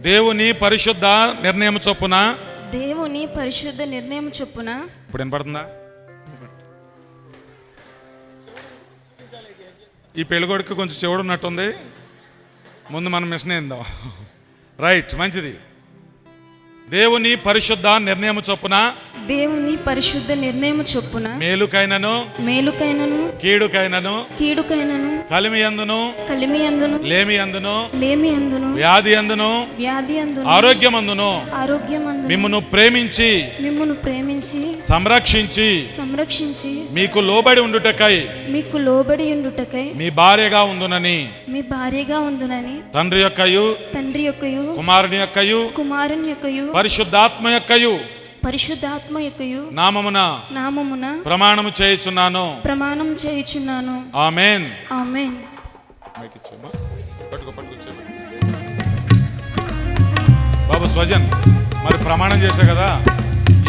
దేవుని పరిశుద్ధ నిర్ణయం చొప్పున ఇప్పుడు వినపడుతుందా? ఈ పెళ్ళికొడుకు కొంచెం చెవుడు ఉన్నట్టుంది. ముందు మనం మిషన్ ఏందాం. రైట్, మంచిది. దేవుని పరిశుద్ధ నిర్ణయం చొప్పున మేలుకైనను కీడుకైనను కలిమియందును లేమియందును వ్యాధియందును ఆరోగ్యమందును మిమ్మును ప్రేమించి సంరక్షించి మీకు లోబడి ఉండుటకై మీ భార్యగా ఉండునని తండ్రి యొక్కయు కుమారుని యొక్కయు పరిశుద్ధాత్మ యొక్కయు నామమున ప్రమాణము చేయుచున్నాను. ఆమేన్. బాబు స్వజన్, మరి ప్రమాణం చేసావు కదా,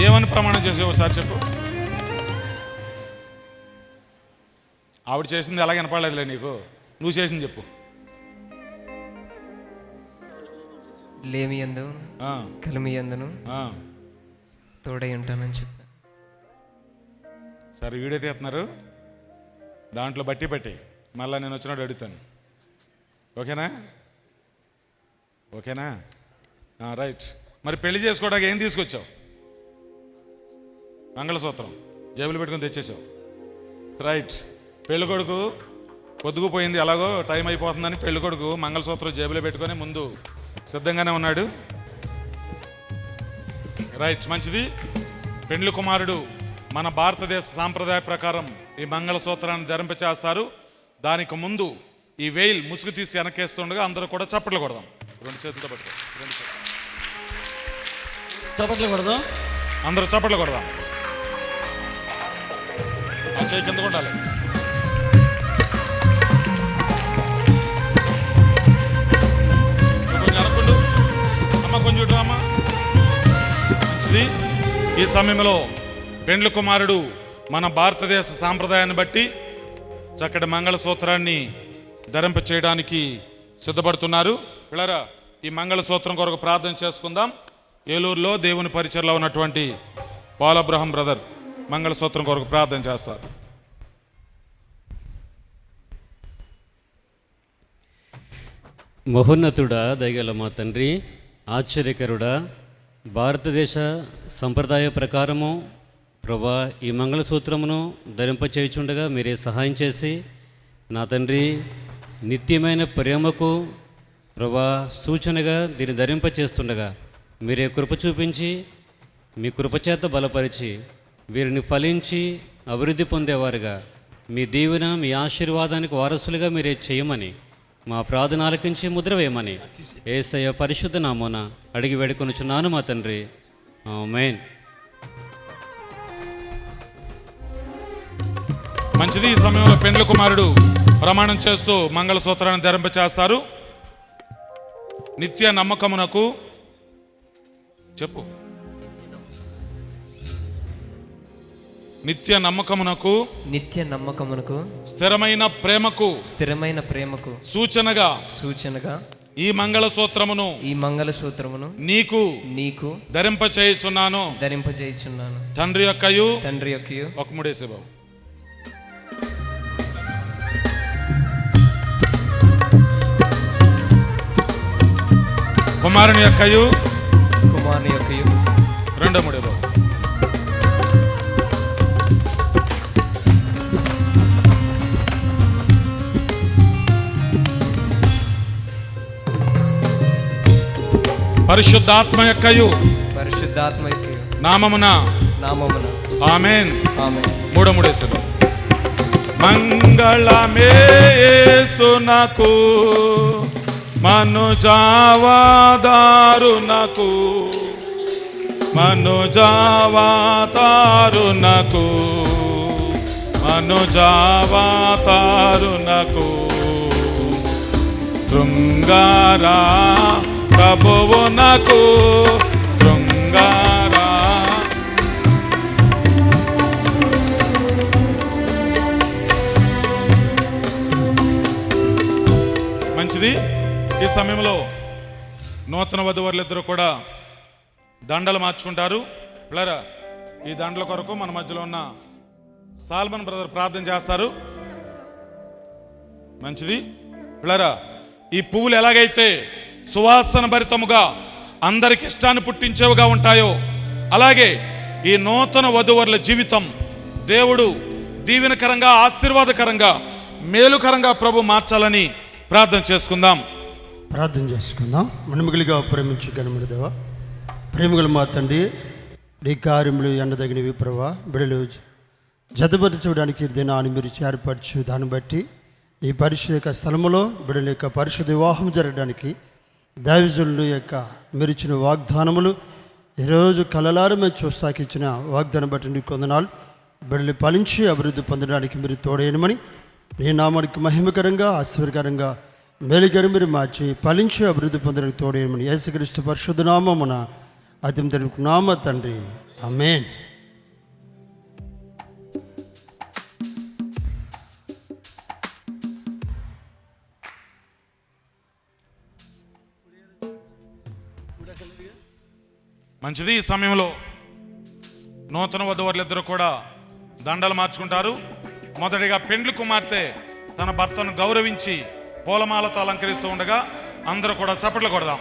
ఏమని ప్రమాణం చేసావు ఒకసారి చెప్పు. ఆవిడ చేసింది ఎలా వినపడలేదులే నీకు, నువ్వు చేసింది చెప్పు. లేమియందు కలిమియందును తోడై ఉంటానని చెప్పా. సరే, వీడియో తీస్తున్నారు, దాంట్లో బట్టి మళ్ళీ నేను వచ్చినట్టు అడుగుతాను. ఓకేనా? రైట్. మరి పెళ్లి చేసుకోవడానికి ఏం తీసుకొచ్చావు? మంగళసూత్రం జేబులు పెట్టుకొని తెచ్చేసావు. రైట్. పెళ్ళికొడుకు పొద్దుకుపోయింది, ఎలాగో టైం అయిపోతుందని పెళ్ళికొడుకు మంగళసూత్రం జేబులో పెట్టుకొని ముందు సిద్ధంగానే ఉన్నాడు. రైట్, మంచిది. పెండ్లి కుమారుడు మన భారతదేశ సాంప్రదాయ ప్రకారం ఈ మంగళసూత్రాన్ని ధరింపచేస్తారు. దానికి ముందు ఈ వేయిల్ ముసుగు తీసి వెనకేస్తుండగా అందరూ కూడా చప్పట్లు కొడదాం. రెండు చేతులతో పట్టుకో. చప్పట్లు కొడదాం. అందరూ చప్పట్లు కొడదాం. ఆ చేయి కింద ఉండాలి. కొంచెం అనుకుండు అమ్మ, కొంచెం అమ్మ. మంచిది. ఈ సమయంలో పెండ్లి కుమారుడు మన భారతదేశ సాంప్రదాయాన్ని బట్టి చక్కటి మంగళసూత్రాన్ని ధరింప చేయడానికి సిద్ధపడుతున్నారు. పిల్లరా, ఈ మంగళసూత్రం కొరకు ప్రార్థన చేసుకుందాం. ఏలూరులో దేవుని పరిచయలో ఉన్నటువంటి పాల్ అబ్రహం బ్రదర్ మంగళసూత్రం కొరకు ప్రార్థన చేస్తారు. మహోన్నతుడా, దయగల మా తండ్రి, ఆశ్చర్యకరుడా, భారతదేశ సంప్రదాయ ప్రకారము ప్రభా ఈ మంగళసూత్రమును ధరింపచేయుచుండగా మీరే సహాయం చేసి నా తండ్రి నిత్యమైన ప్రేమకు ప్రభా సూచనగా దీన్ని ధరింపచేస్తుండగా మీరే కృప చూపించి మీ కృపచేత బలపరిచి వీరిని ఫలించి అభివృద్ధి పొందేవారుగా మీ దీవెన మీ ఆశీర్వాదానికి వారసులుగా మీరే చేయమని మా ప్రార్థన ఆలకించి ముద్ర వేయమని యేసయ్య పరిశుద్ధ నామమున అడిగి వేడుకొనుచున్నాను మా తండ్రి. ఆమేన్. మంచిది. ఈ సమయంలో పెండ్లి కుమారుడు ప్రమాణం చేస్తూ మంగళసూత్రాన్ని ధరింపచేస్తారు. నిత్య నమ్మకమునకు చెప్పు. నిత్య నమ్మకమునకు స్థిరమైన ప్రేమకు సూచనగా ఈ మంగళసూత్రమును నీకు ధరింపచేయుచున్నాను. తండ్రి యొక్కయు ఒక ముడేసే బాబు కుమారుని యొక్కయు రెండో ముడే బాబు పరిశుద్ధాత్మ యొక్కయు నామమున ఆమేన్. మూడో ముడేసే బాబు మంగళమే యేసునకు మనుజావాదారునకు శృంగారా ప్రభువునకు శృంగారా. మంచిది. ఈ సమయంలో నూతన వధువరులిద్దరూ కూడా దండలు మార్చుకుంటారు. పిల్లరా, ఈ దండల కొరకు మన మధ్యలో ఉన్న సాల్మన్ బ్రదర్ ప్రార్థన చేస్తారు. మంచిది. పిల్లరా, ఈ పువ్వులు ఎలాగైతే సువాసన భరితముగా అందరికి ఇష్టాన్ని పుట్టించేవిగా ఉంటాయో అలాగే ఈ నూతన వధువరుల జీవితం దేవుడు దీవెనకరంగా, ఆశీర్వాదకరంగా, మేలుకరంగా ప్రభు మార్చాలని ప్రార్థన చేసుకుందాం. మనమిగిలిగా ప్రేమించు గణముడి దేవా, ప్రేమికులు మా తండ్రి, నీ కార్యములు ఎండదగినవి ప్రభా. బిడలు జతపరచడానికి దినాన్ని మీరు ఏర్పరచు దాన్ని బట్టి ఈ పరిశుద్ధ స్థలములో బిడల యొక్క పరిశుద్ధ వివాహం జరగడానికి దైవజనుల యొక్క మీరు ఇచ్చిన వాగ్దానములు ఈరోజు కలలారు మేము చూస్తాకి ఇచ్చిన వాగ్దానం బట్టి నీకు వందనాలు. బిడలు ఫలించి అభివృద్ధి పొందడానికి మీరు తోడేయమని, నీ నామానికి మహిమకరంగా, ఆశీర్వాదకరంగా, మేలుకరం మీరు మార్చి ఫలించి అభివృద్ధి పొందడానికి తోడేయమని యేసుక్రీస్తు పరిశుద్ధ నామమున అతిం తెలుపుకున్నామ తండ్రి. ఆమేన్. మంచిది. ఈ సమయంలో నూతన వధువరులిద్దరూ కూడా దండలు మార్చుకుంటారు. మొదటిగా పెండ్లి కుమార్తె తన భర్తను గౌరవించి పూలమాలతో అలంకరిస్తూ ఉండగా అందరూ కూడా చప్పట్లు కొడదాం.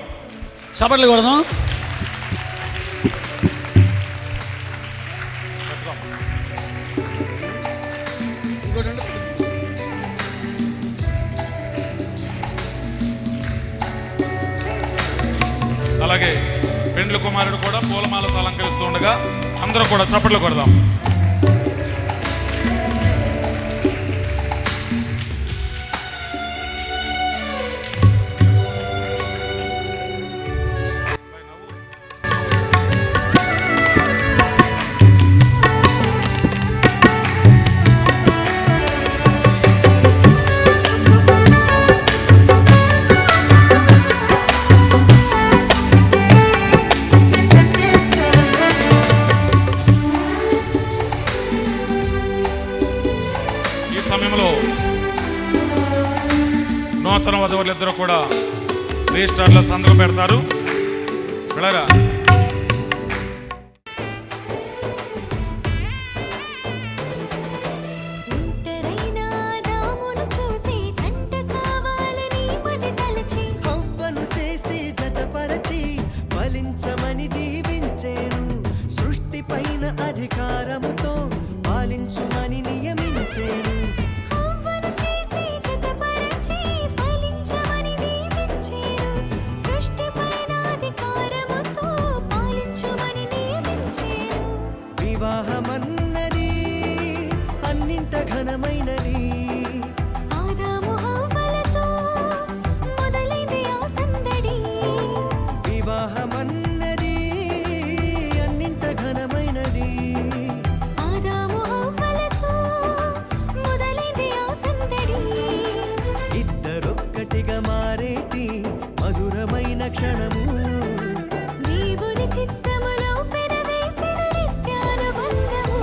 అలాగే పెండ్లి కుమారుడు కూడా పూలమాలతో అలంకరిస్తూ ఉండగా అందరూ కూడా చప్పట్లు కొడదాం. సహోదరులు ఇద్దరు కూడా రిజిస్టర్లో సంతకం పెడతారు. వెళ్ళరా. ఫలించమని దీవించేను, సృష్టి పైన అధికారముతో పాలించుమని నియమించేను. వివాహమన్నది అన్నింట ఘనమైనది, వివాహమన్నది అన్నింట ఘనమైనది. ఇద్దరొక్కటిగా మారేటి మధురమైన క్షణము, దేవుని చిత్తములో పెనవేసిన నిత్యానుబంధము.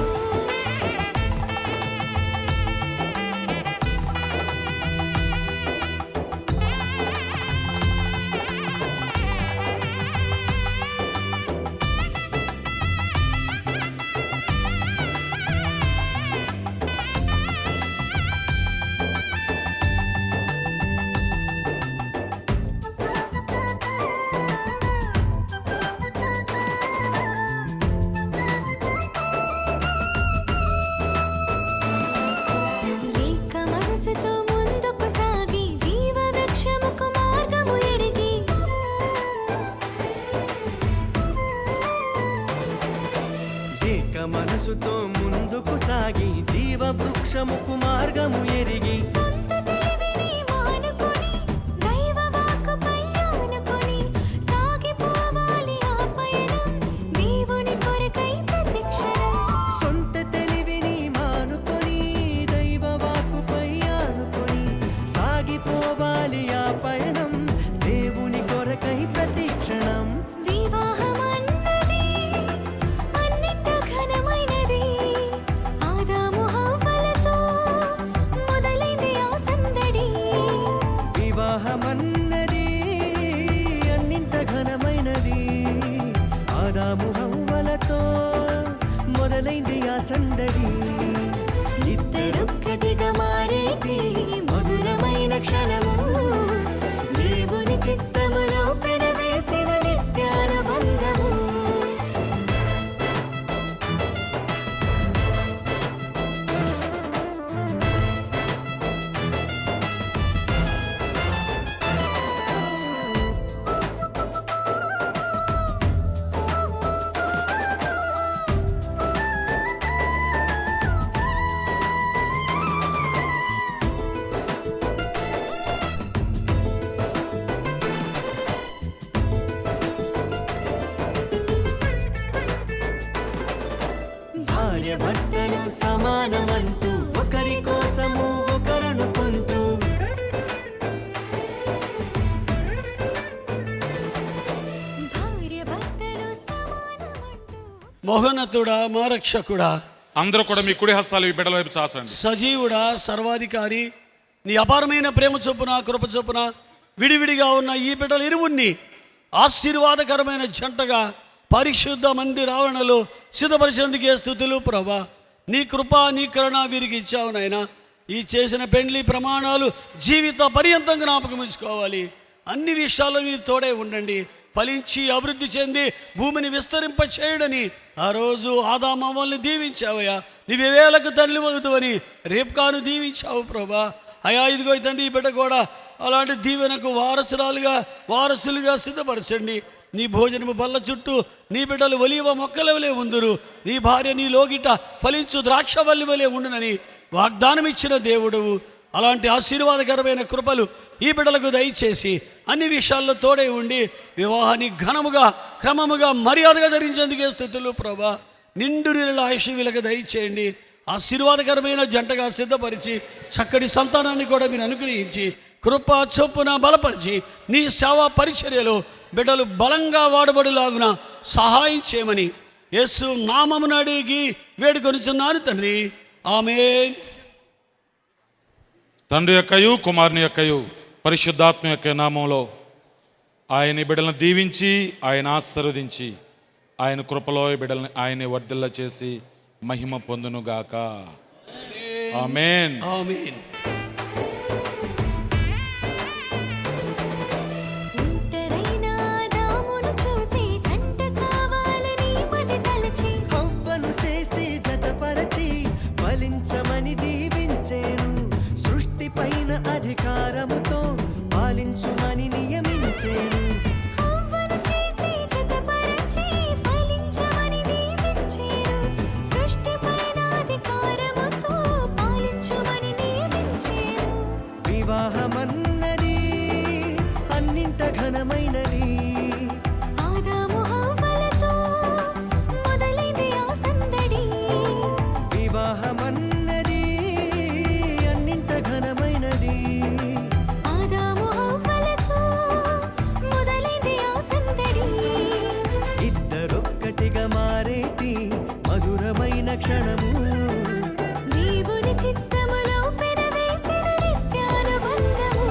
మనసుతో ముందుకు సాగి జీవ వృక్షముకు మార్గము ఎరిగి, సొంత తెలివిని మానుకొని దైవ వాక్కుపై ఆనుకొని సాగిపోవాలి ఆ పయనం, దేవుని కొరకై ప్రతిక్షణం. వివాహమన్నది అన్నింట ఘనమైనది, ఆదాము హవ్వలతో మొదలైంది ఆ సందడి. ఇద్దరొక్కటిగా మారేటి మధురమైన క్షణము, దేవుని చిత్తములో పెనవేసిన నిత్యానుబంధము. భర్తలు సమానమంటూ ఒకరి కోసము ఒకరనుకుంటూ, మోహనతుడా, మా రక్షకుడా, అందరూ కూడా మీ కుడి హస్తాలు ఈ బిడ్డల వైపు చాచండి. సజీవుడా, సర్వాధికారి, నీ అపారమైన ప్రేమ చొప్పున కృప చొప్పున విడివిడిగా ఉన్న ఈ బిడ్డలు ఇరువురిని ఆశీర్వాదకరమైన జంటగా పరిశుద్ధ మందిర ఆవరణలో సిద్ధపరిచినందుకే స్తుతులు ప్రభా. నీ కృప నీ కరుణ వీరికి ఇచ్చావు నాయనా. ఈ చేసిన పెండ్లి ప్రమాణాలు జీవిత పర్యంతం జ్ఞాపకం ఉంచుకోవాలి. అన్ని విషయాల్లో మీరు తోడే ఉండండి. ఫలించి అభివృద్ధి చెంది భూమిని విస్తరింప చేయడని ఆ రోజు ఆదామవ్వల్ని దీవించావయ్యా. నీవే వేలకు తల్లి వగుతువని రేప్కాను దీవించావు ప్రభా. అయా ఇదిగో తండ్రి, ఈ బిడ్డ కూడా అలాంటి దీవెనకు వారసులుగా సిద్ధపరచండి. నీ భోజనము బల్ల చుట్టూ నీ బిడ్డలు ఒలీవ మొక్కల వలె ఉందురు, నీ భార్య నీ లోగిట ఫలించు ద్రాక్షవల్లి వలె ఉండునని వాగ్దానం ఇచ్చిన దేవుడువు. అలాంటి ఆశీర్వాదకరమైన కృపలు ఈ బిడ్డలకు దయచేసి అన్ని విషయాల్లో తోడే ఉండి వివాహాన్ని ఘనముగా క్రమముగా మర్యాదగా ధరించేందుకే స్తుతులు ప్రభా. నిండు నీళ్ళ ఆయుష్ వీళ్ళకి దయచేయండి. ఆశీర్వాదకరమైన జంటగా సిద్ధపరిచి చక్కటి సంతానాన్ని కూడా మీరు అనుగ్రహించి కృప చొప్పున బలపరిచి నీ సేవా పరిచర్యలో బిడ్డలు బలంగా వాడబడులాగున సహాయం చేయమని యేసు నామమున అడిగి వేడుకొనుచున్నాను తండ్రి, ఆమేన్. తండ్రి యొక్కయు కుమారుని యొక్కయు పరిశుద్ధాత్మ యొక్క నామంలో ఆయన బిడ్డలను దీవించి, ఆయన ఆశీర్వదించి, ఆయన కృపలో బిడ్డలని ఆయన వర్ధిల్ల చేసి మహిమ పొందునుగాక. ఆమేన్. ఆమేన్. ఫలించమని దీవించేను, సృష్టి పైన అధికారముతో పాలించుమని నియమించేను. వివాహమన్నది అన్నింట ఘనమైనది, ఆదాము హవ్వలతో మొదలైంది ఆ సందడి. వివాహమన్నది అన్నింట ఘనమైనది, ఆదాము హవ్వలతో మొదలైంది ఆ సందడి. ఇద్దరొక్కటిగా మారేటి మధురమైన క్షణము, దేవుని చిత్తములో పెనవేసిన నిత్యానుబంధము.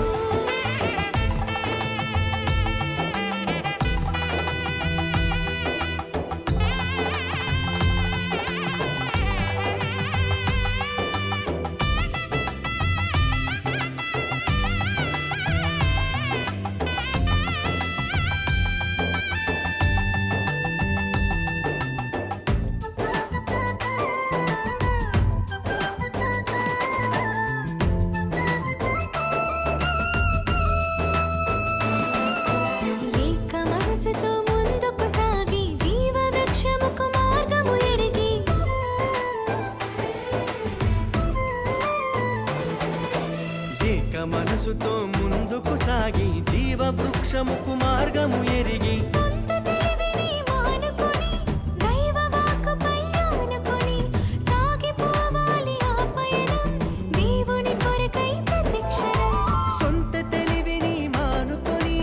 ఏక మనసుతో ముందుకు సాగి జీవ వృక్షముకు మార్గము ఎరిగి, ఏక మనసుతో ముందుకు సాగి జీవ వృక్షముకు మార్గము ఎరిగి, సొంత తెలివిని మానుకొని దైవ వాక్కుపై ఆనుకొని సాగిపోవాలి ఆ పయనం దేవుని కొరకై ప్రతిక్షణం. సొంత తెలివిని మానుకొని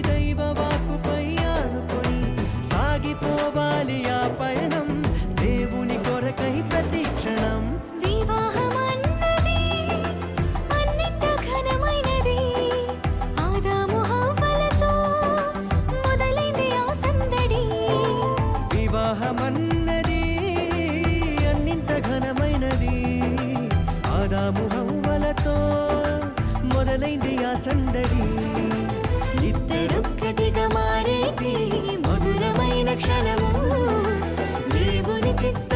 దైవ వాక్కుపై ఆనుకొని సాగిపోవాలి ఆ పయనం దేవుని కొరకై ప్రతిక్షణం. వివాహమన్నది అన్నింట ఘనమైనది, ఆదాము హవ్వలతో మొదలైంది ఆ సందడి. వివాహమన్నది అన్నింట ఘనమైనది, ఆదాము హవ్వలతో మొదలైంది ఆ సందడి. ఇద్దరొక్కటిగా మారేటి మధురమైన క్షణము, దేవుని చిత్త